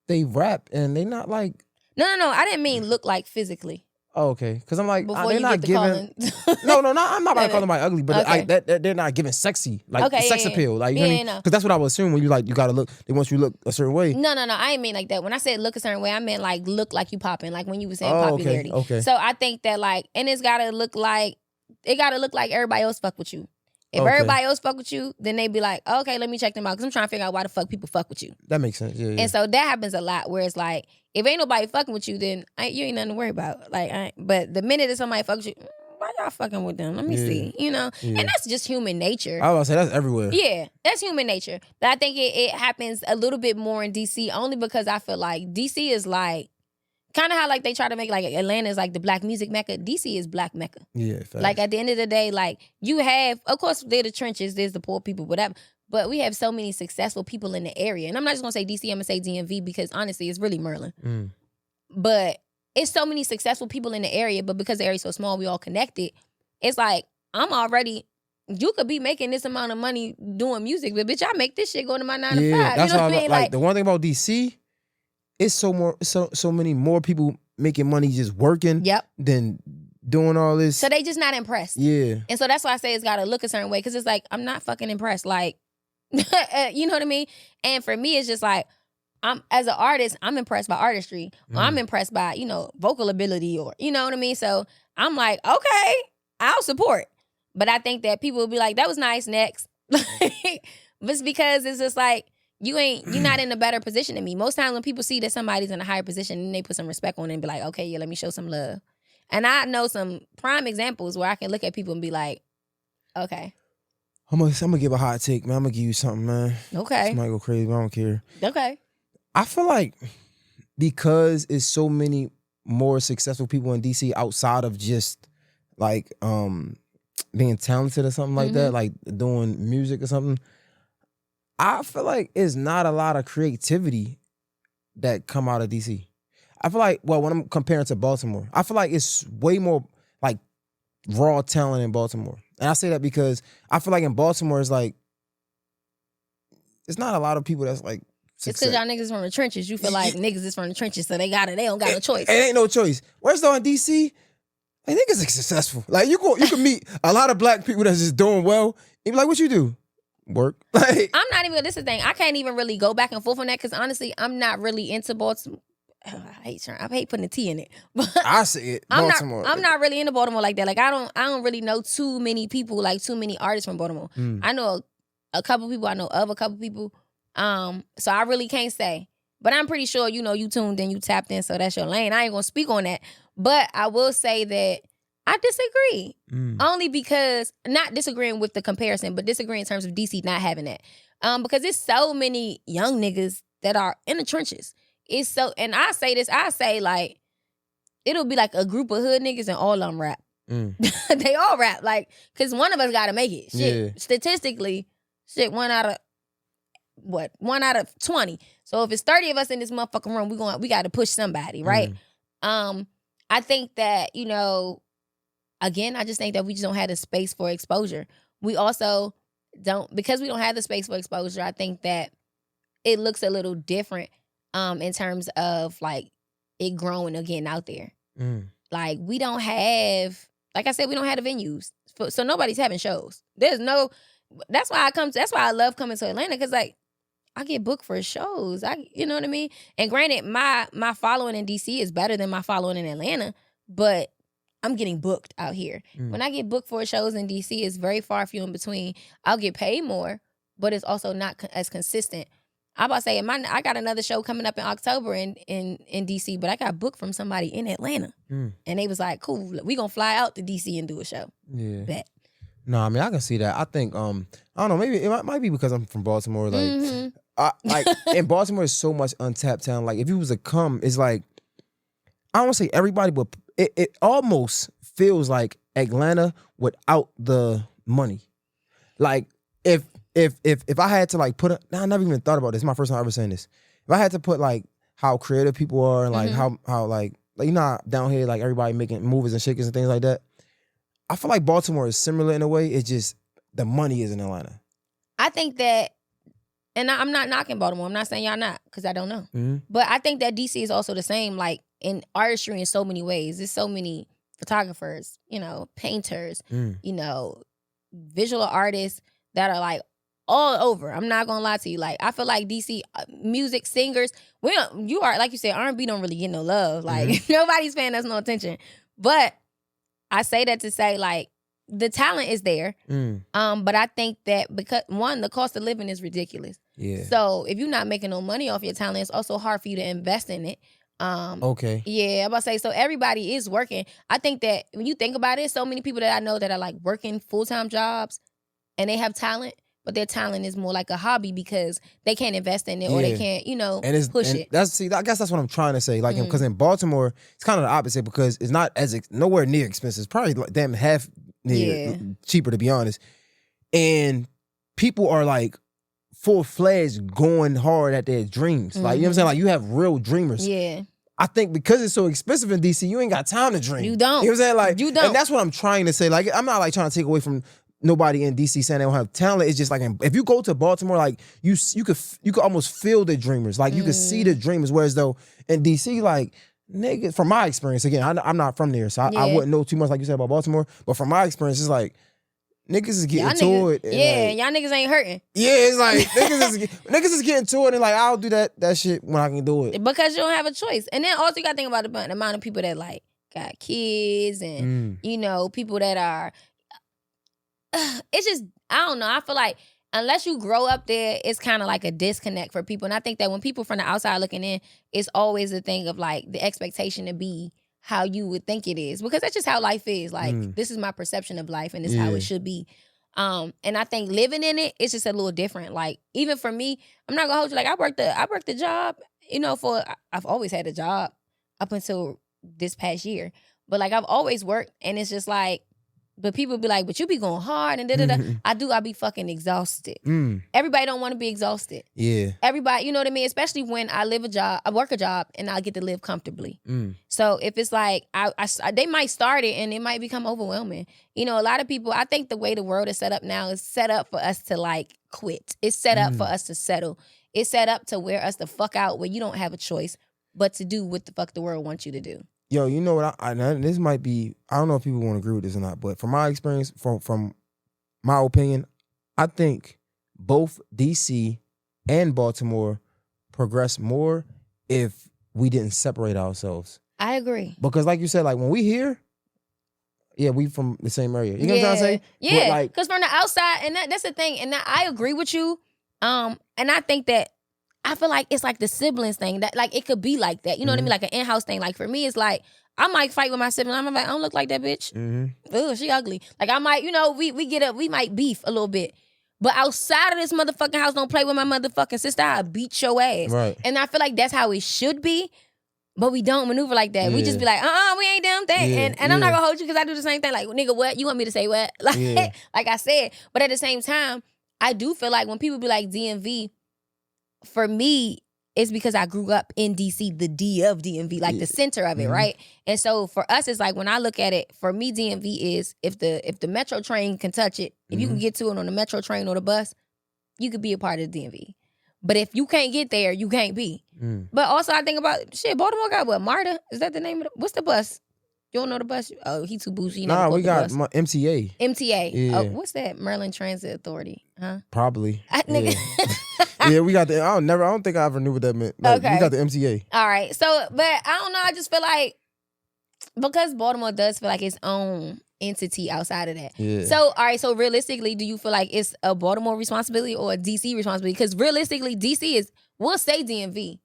they rap and they not like. No. I didn't mean look like physically. Oh, okay, because I'm like, Before they're not giving. No, I'm not about to call them like ugly, but they're not giving sexy, like sex appeal, like you know what I mean? Because that's what I would assume when you gotta look. They want you to look a certain way. No, I ain't mean like that. When I said look a certain way, I meant like look like you popping, like when you were saying popularity. Okay. So I think that and it's gotta look like everybody else fuck with you. If everybody else fuck with you, then they be like, okay, let me check them out, because I'm trying to figure out why the fuck people fuck with you. That makes sense. Yeah. And so that happens a lot, where it's like, if ain't nobody fucking with you, then you ain't nothing to worry about. But the minute that somebody fucks with you, why y'all fucking with them? Let me see, And that's just human nature. I was gonna say that's everywhere. Yeah, that's human nature. But I think it happens a little bit more in DC, only because I feel like DC is like, kind of how like they try to make like Atlanta is like the black music mecca. DC is black mecca. Yeah, facts. Like at the end of the day, like you have, of course, they're the trenches, there's the poor people, whatever. But we have so many successful people in the area. And I'm not just gonna say DC, I'm gonna say DMV, because honestly, it's really Maryland. But it's so many successful people in the area, but because the area's so small, we all connected. It's like, you could be making this amount of money doing music, but bitch, I make this shit go to my 9 to 5. That's you know what I mean? Like the one thing about DC, it's so many more people making money just working than doing all this. So they just not impressed. Yeah. And so that's why I say it's gotta look a certain way, because it's like, I'm not fucking impressed. Like, you know what I mean? And for me, it's just like, as an artist, I'm impressed by artistry. Or I'm impressed by, vocal ability, or, you know what I mean? So I'm like, okay, I'll support. But I think that people will be like, that was nice, next. But it's because it's just like, you're not in a better position than me. Most times when people see that somebody's in a higher position, then they put some respect on it and be like, okay, yeah, let me show some love. And I know some prime examples where I can look at people and be like, okay. I'm gonna give a hot take, man. I'm gonna give you something, man. Okay. This might go crazy, but I don't care. Okay. I feel like because it's so many more successful people in DC outside of just like being talented or something like that, like doing music or something, I feel like it's not a lot of creativity that come out of DC. I feel like, well, when I'm comparing to Baltimore, I feel like it's way more like raw talent in Baltimore. And I say that because I feel like in Baltimore, it's like, it's not a lot of people that's like It's success. because y'all niggas from the trenches. You feel like niggas is from the trenches, so they don't got no choice. It ain't no choice. Whereas though in DC, I think it's successful. Like you can meet a lot of black people that's just doing well. And be like, what you do? Work. Like I'm not even. This is the thing. I can't even really go back and forth on that because honestly, I'm not really into Baltimore. I hate putting a T in it, but I say it. Baltimore. I'm not really into Baltimore like that. Like I don't really know too many people, like too many artists from Baltimore. I know a couple people. I know of a couple people. So I really can't say, but I'm pretty sure you tuned in, you tapped in, so that's your lane. I ain't gonna speak on that, but I will say that I disagree. Only because, not disagreeing with the comparison, but disagreeing in terms of DC not having that. Because there's so many young niggas that are in the trenches. And I say like, it'll be like a group of hood niggas and all of them rap. They all rap, like, because one of us gotta make it. Shit, statistically, one out of 20. So if it's 30 of us in this motherfucking room, we gotta push somebody, right? I think that, again, I just think that we just don't have the space for exposure. We also because we don't have the space for exposure, I think that it looks a little different in terms of like it growing or getting out there. Like we don't have, like I said, we don't have the venues. So nobody's having shows. That's why I love coming to Atlanta, because like I get booked for shows. You know what I mean? And granted, my following in DC is better than my following in Atlanta, but I'm getting booked out here. When I get booked for shows in DC, it's very far few in between. I'll get paid more, but it's also not as consistent. I'm about to say, I got another show coming up in October in DC, but I got booked from somebody in Atlanta. And they was like, cool, we gonna fly out to DC and do a show. Yeah. Bet. No, I mean, I can see that. I think, I don't know, maybe it might be because I'm from Baltimore. Like, in Baltimore, there's so much untapped talent. Like, if you was to come, it's like, I don't want to say everybody, but it almost feels like Atlanta without the money. Like, if I had to like I never even thought about this. It's my first time ever saying this. If I had to put like how creative people are and like how like how down here like everybody making movies and shakers and things like that, I feel like Baltimore is similar in a way. It's just the money is in Atlanta. I think that, and I'm not knocking Baltimore. I'm not saying y'all not, because I don't know. But I think that DC is also the same, like in artistry in so many ways. There's so many photographers, painters, visual artists that are like all over. I'm not gonna lie to you. Like I feel like DC music singers, you are like you said, R&B don't really get no love. Like nobody's paying us no attention. But I say that to say like the talent is there. But I think that because one, the cost of living is ridiculous. Yeah. So if you're not making no money off your talent, it's also hard for you to invest in it. Okay. Yeah, I'm about to say, so everybody is working. I think that when you think about it, so many people that I know that are like working full-time jobs and they have talent, but their talent is more like a hobby because they can't invest in it or they can't, push it. I guess that's what I'm trying to say. Like, because in Baltimore, it's kind of the opposite because it's not nowhere near expensive. It's probably like damn half cheaper, to be honest. And people are like full-fledged going hard at their dreams. Like, you know what I'm saying? Like, you have real dreamers. Yeah. I think because it's so expensive in DC, you ain't got time to dream. You don't. You know what I'm saying? Like, you don't. And that's what I'm trying to say. Like, I'm not like trying to take away from nobody in DC saying they don't have talent. It's just like, if you go to Baltimore, like you could almost feel the dreamers. Like you could see the dreamers. Whereas though in DC, like niggas, from my experience, again, I'm not from there, so I wouldn't know too much like you said about Baltimore. But from my experience, it's like niggas is getting to it. Yeah, y'all niggas ain't hurting. Yeah, it's like niggas is getting to it and like I'll do that shit when I can do it. Because you don't have a choice. And then also you gotta think about the amount of people that like got kids and people that are it's just, I don't know. I feel like unless you grow up there, it's kind of like a disconnect for people. And I think that when people from the outside looking in, it's always a thing of like the expectation to be how you would think it is. Because that's just how life is. Like, this is my perception of life and this is how it should be. And I think living in it, it's just a little different. Like, even for me, I'm not gonna hold you. Like, I worked a job, I've always had a job up until this past year. But like, I've always worked, and it's just like, But people be like, but you be going hard and da-da-da. I be fucking exhausted. Everybody don't want to be exhausted. Yeah. Everybody, you know what I mean? Especially when I work a job and I get to live comfortably. So if it's like, they might start it and it might become overwhelming. You know, a lot of people, I think the way the world is set up now is set up for us to like quit. It's set up for us to settle. It's set up to wear us the fuck out where you don't have a choice but to do what the fuck the world wants you to do. Yo, you know what? This might be, I don't know if people want to agree with this or not, but from my experience, from my opinion, I think both DC and Baltimore progress more if we didn't separate ourselves. I agree. Because like you said, like when we here, yeah, we from the same area. You know what I'm saying? Yeah, because from the outside, and that's the thing, and I agree with you. And I think that I feel like it's like the siblings thing that like it could be like that. You know what I mean? Like an in-house thing. Like for me, it's like I might fight with my sibling. I'm like, I don't look like that bitch. Ugh, she ugly. Like I might, you know, we might beef a little bit. But outside of this motherfucking house, don't play with my motherfucking sister. I'll beat your ass. Right. And I feel like that's how it should be. But we don't maneuver like that. We just be like, we ain't them thing. And I'm not gonna hold you because I do the same thing. Like, nigga, what? You want me to say what? Like, like I said. But at the same time, I do feel like when people be like DMV, for me, it's because I grew up in DC, the D of DMV, like the center of it, right? And so for us, it's like when I look at it, for me, DMV is if the metro train can touch it, if you can get to it on the metro train or the bus, you could be a part of the DMV. But if you can't get there, you can't be. But also I think about, shit, Baltimore got what, MARTA? Is that the name of the, what's the bus? You don't know the bus? Oh, he too bougie. Nah, we got MTA. MTA. Yeah. Oh, what's that? Maryland Transit Authority, huh? Probably. Nigga. Yeah, we got the. I don't think I ever knew what that meant. Like, Okay. We got the MTA. All right. So, but I don't know. I just feel like because Baltimore does feel like its own entity outside of that. Yeah. So, all right. So, realistically, do you feel like it's a Baltimore responsibility or a DC responsibility? Because realistically, DC is, we'll say DMV.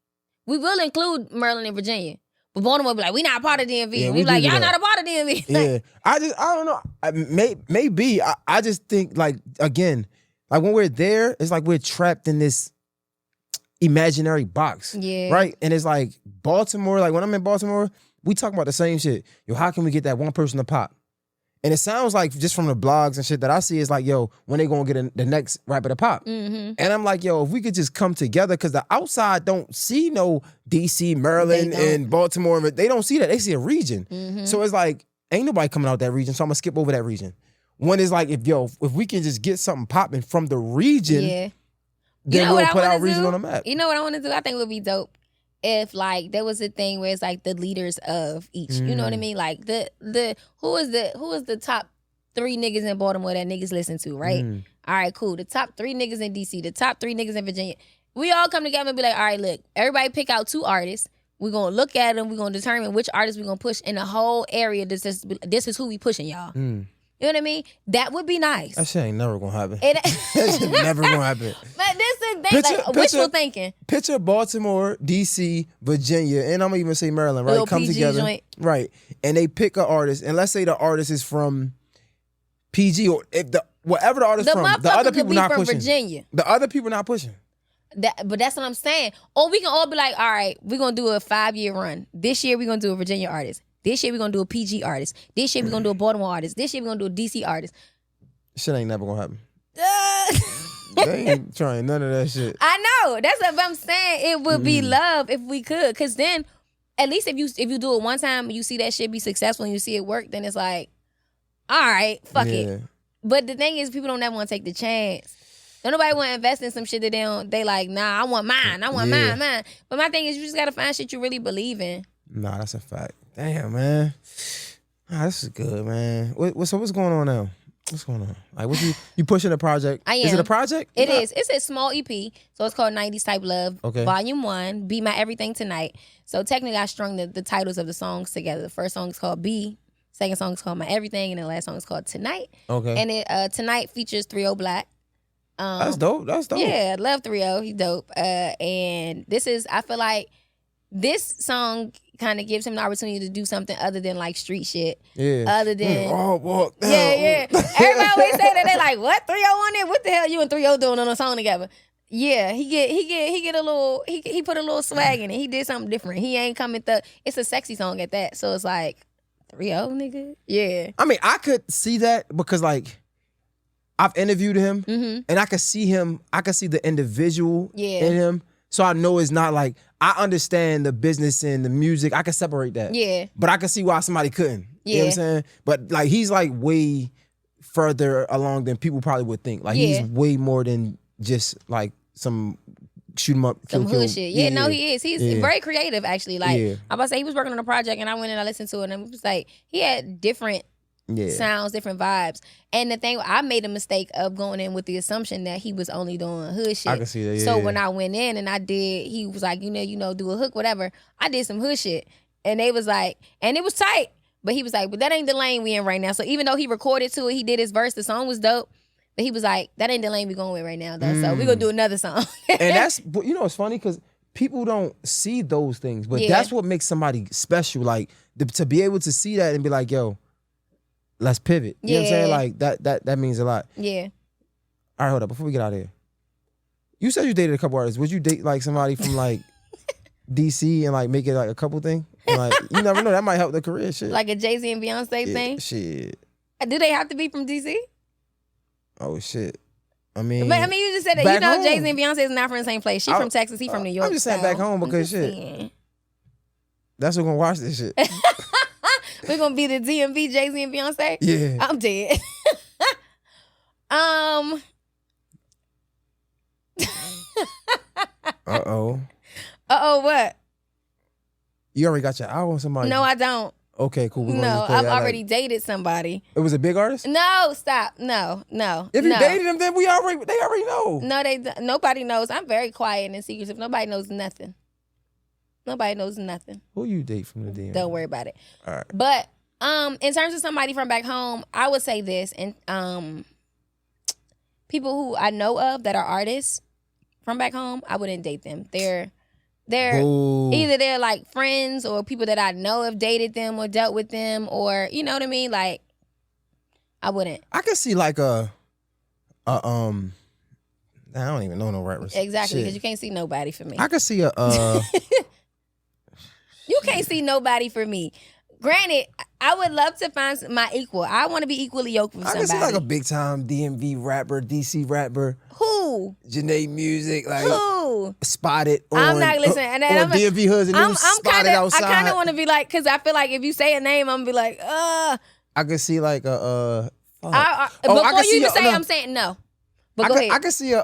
We will include Maryland and Virginia. But Baltimore be like, we not part of DMV. Yeah, we be like, y'all not a part of DMV. Yeah. I don't know. Maybe. I just think, like, again, like when we're there, it's like we're trapped in this imaginary box. Yeah. Right? And it's like Baltimore, like when I'm in Baltimore, we talk about the same shit. Yo, how can we get that one person to pop? And it sounds like just from the blogs and shit that I see, it's like, yo, when they gonna get the next rapper to pop? And I'm like, yo, if we could just come together, because the outside don't see no DC, Maryland, and Baltimore. They don't see that. They see a region. So it's like, ain't nobody coming out that region, so I'm gonna skip over that region. One is like, if we can just get something popping from the region, then we'll put our region on the map. You know what I want to do? I think it would be dope if like there was a thing where it's like the leaders of each. You know what I mean? Like who is the top 3 niggas in Baltimore that niggas listen to, right? All right, cool. The top 3 niggas in DC, the top 3 niggas in Virginia. We all come together and be like, all right, look, everybody pick out 2 artists. We're gonna look at them. We're gonna determine which artists we're gonna push in the whole area. This is who we pushing, y'all. You know what I mean? That would be nice. That shit ain't never gonna happen. That shit never gonna happen. But this is like wishful thinking. Picture Baltimore, DC, Virginia, and I'm gonna even say Maryland, right? Little Come PG together. joint. Right. And they pick an artist, and let's say the artist is from PG, or if whatever the artist from, the other people not pushing. Virginia. The other people not pushing. But that's what I'm saying. Or we can all be like, all right, we're gonna do a 5-year run. This year we're gonna do a Virginia artist. This year we're gonna do a PG artist. This year we're gonna do a Baltimore artist. This year we're gonna do a DC artist. Shit ain't never gonna happen. They ain't trying none of that shit. I know. That's what I'm saying. It would be love if we could. Cause then at least if you do it one time and you see that shit be successful and you see it work, then it's like, all right, fuck it. But the thing is, people don't ever want to take the chance. Don't nobody want to invest in some shit that they like, nah, I want mine. I want mine. But my thing is, you just gotta find shit you really believe in. Nah, that's a fact. Damn, man. Nah, this is good, man. So what's going on now? What's going on? Like, what you pushing a project? I am. Is it a project? It is. It's a small EP, so it's called 90s Type Love, Okay. Volume 1, Be My Everything Tonight. So technically, I strung the titles of the songs together. The first song is called Be, second song is called My Everything, and the last song is called Tonight. Okay. And it Tonight features 3-0 Black. That's dope. That's dope. Yeah, love 3-0. He's dope. And I feel like this song kind of gives him the opportunity to do something other than like street shit. Yeah. Other than walk down. Yeah. Everybody always say that. They like, what 3-0 on it? What the hell you and 3-0 doing on a song together? Yeah, he get a little he put a little swag in it. He did something different. He ain't coming it's a sexy song at that. So it's like Rio, nigga. Yeah. I mean, I could see that because like I've interviewed him and I could see him. I could see the individual in him. So I know it's not like, I understand the business and the music. I can separate that. Yeah. But I can see why somebody couldn't. You know what I'm saying? But like, he's like way further along than people probably would think. Like he's way more than just like some shoot him up, some kill. hood shit. Yeah, no, he is. He's very creative, actually. Like, I'm about to say, he was working on a project, and I went and I listened to it, and it was like, he had different sounds, different vibes. And the thing, I made a mistake of going in with the assumption that he was only doing hood shit. I can see that, So when I went in and I did, he was like, you know, do a hook, whatever. I did some hood shit. And they was like, and it was tight. But he was like, but that ain't the lane we in right now. So even though he recorded to it, he did his verse, the song was dope. But he was like, that ain't the lane we going with right now, though. So we gonna do another song. And that's, you know, it's funny because people don't see those things, but that's what makes somebody special. Like to be able to see that and be like, yo, let's pivot. You know what I'm saying? Like that means a lot. Yeah. All right, hold up. Before we get out of here, you said you dated a couple artists. Would you date like somebody from like DC and like make it like a couple thing? And, like, you never know. That might help the career shit. Like a Jay-Z and Beyonce thing? Shit. Do they have to be from DC? Oh shit. I mean, but you just said that, you know, Jay-Z and Beyonce is not from the same place. She from Texas, he from New York. I'm just saying back home because shit. That's who's gonna watch this shit. We're gonna be the DMV, Jay-Z and Beyonce? Yeah. I'm dead. Uh-oh. Uh-oh, what? You already got your eye on somebody? No, I don't. Okay, cool. No, I've already dated somebody. It was a big artist? No, stop. No. If you dated them, then they already know. No, nobody knows. I'm very quiet and secretive. Nobody knows nothing. Nobody knows nothing. Who you date from the DM? Don't worry about it. All right. But in terms of somebody from back home, I would say this, and people who I know of that are artists from back home, I wouldn't date them. They're either they're like friends or people that I know have dated them or dealt with them, or you know what I mean. Like, I wouldn't. I could see like I don't even know no rappers. Exactly, because you can't see nobody for me. I could see You can't see nobody for me. Granted, I would love to find my equal. I want to be equally yoked with somebody. I can see like a big time DMV rapper, DC rapper. Who? Janae Music, like who? Spotted on. I'm not listening. And then DMV hoods and I'm spotted outside. I kind of want to be like, because I feel like if you say a name, I'm gonna be like, I could see like before you even say, I'm saying no. But go ahead. I could see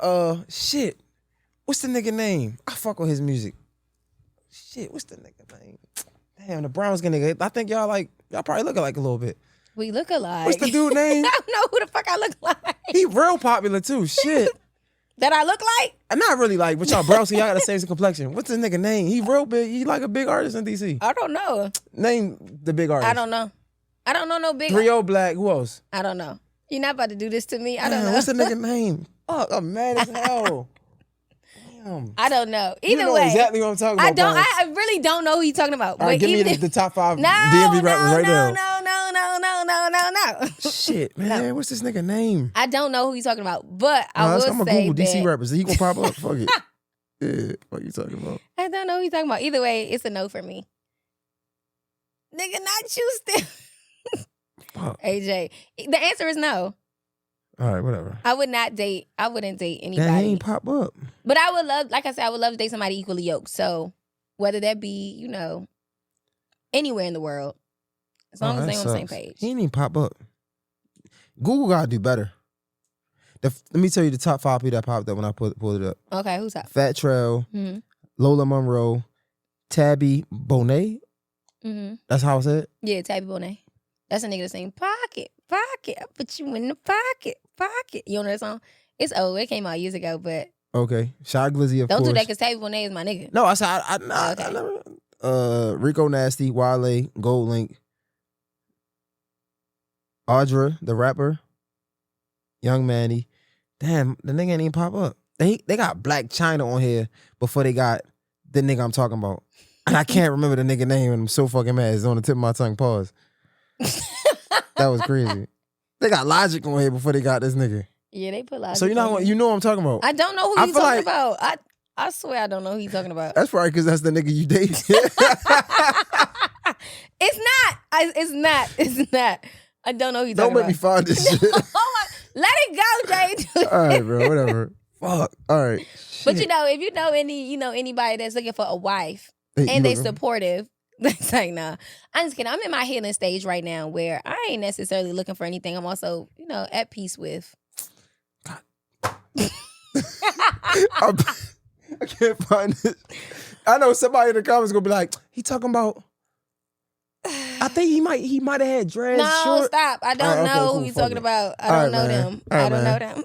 shit. What's the nigga name? I fuck with his music. Shit, what's the nigga name? Damn, the brown skin nigga. I think y'all probably look alike a little bit. We look alike. What's the dude name? I don't know who the fuck I look like. He real popular too. Shit. That I look like? I'm not really like, but y'all brown skin, y'all got the same complexion. What's the nigga name? He real big. He like a big artist in DC. I don't know. Name the big artist. I don't know. I don't know no big. 3-0 Black. Who else? I don't know. You're not about to do this to me. I don't know. What's the nigga name? Fuck, I'm mad as hell. Damn. I don't know. Either you know way, exactly what I'm talking about. I really don't know who you're talking about. All right, give me the top 5 DMV rappers right now. No. Shit, man. What's this nigga name? I don't know who you're talking about, but I will say I'm gonna Google DC rappers. He gonna pop up. Fuck it. Yeah, what you talking about? I don't know who you're talking about. Either way, it's a no for me. Nigga, not you still. Fuck. AJ. The answer is no. All right, whatever. I wouldn't date anybody. That ain't pop up. But I would love, like I said, I would love to date somebody equally yoked. So whether that be, you know, anywhere in the world, as long as they're on the same page. He ain't even pop up. Google gotta do better. Let me tell you the top 5 people that popped up when I pulled it up. Okay, who's that? Fat Trail, Lola Monroe, Tabby Bonet. That's how I said it? Yeah, Tabby Bonet. That's a nigga that sing pocket. I put you in the pocket. You know that song? It's old. It came out years ago, but okay. Shy Glizzy, of course. Don't do that because Tabby Bonet is my nigga. No, I said I never. Rico Nasty, Wale, Gold Link, Audra, the rapper, Young Manny. Damn, the nigga ain't even pop up. They got Black China on here before they got the nigga I'm talking about. And I can't remember the nigga name and I'm so fucking mad. It's on the tip of my tongue. Pause. That was crazy. They got Logic on here before they got this nigga. Yeah, they put Logic. So you know what I'm talking about. I don't know who he's talking about. I swear I don't know who he's talking about. That's probably because that's the nigga you dated. It's not. It's not. It's not. I don't know who you're Don't talking make me about. find this shit. Let it go, Jay. All right, bro. Whatever. Fuck. All right. But Shit. if you know anybody that's looking for a wife Hey, and they you- supportive, that's like, nah. I'm just kidding. I'm in my healing stage right now where I ain't necessarily looking for anything. I'm also, at peace with. I can't find it. I know somebody in the comments gonna be like, he talking about. I think he might have had dreads. No, short. stop. I don't All right, okay, know cool, who you're fuck talking it. about. I All don't right, know man. them. All right, I don't man. know them.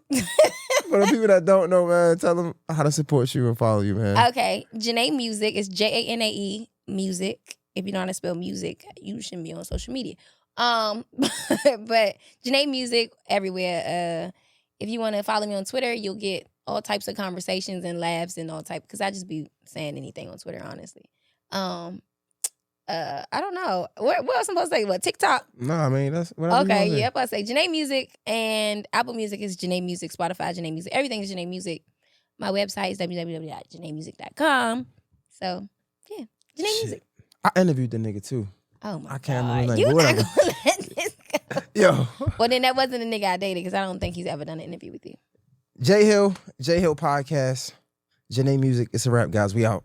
For the people that don't know, man, tell them how to support you and follow you, man. Okay. Janae Music is Janae Music. If you know how to spell music, you shouldn't be on social media. But Janae Music everywhere. If you want to follow me on Twitter, you'll get all types of conversations and laughs and all type, because I just be saying anything on Twitter, honestly. I don't know. What else am I supposed to say? What, TikTok? No, I mean that's whatever. Okay, you wanna yep. I say Janae Music, and Apple Music is Janae Music, Spotify Janae Music, everything is Janae Music. My website is www.janaemusic.com. So yeah, Janae Shit. Music. I interviewed the nigga too. Oh my I can't God. remember his You name, not but gonna let this go. Yo, Well, then that wasn't a nigga I dated, because I don't think he's ever done an interview with you. J Hill Podcast, Janae Music. It's a wrap, guys. We out.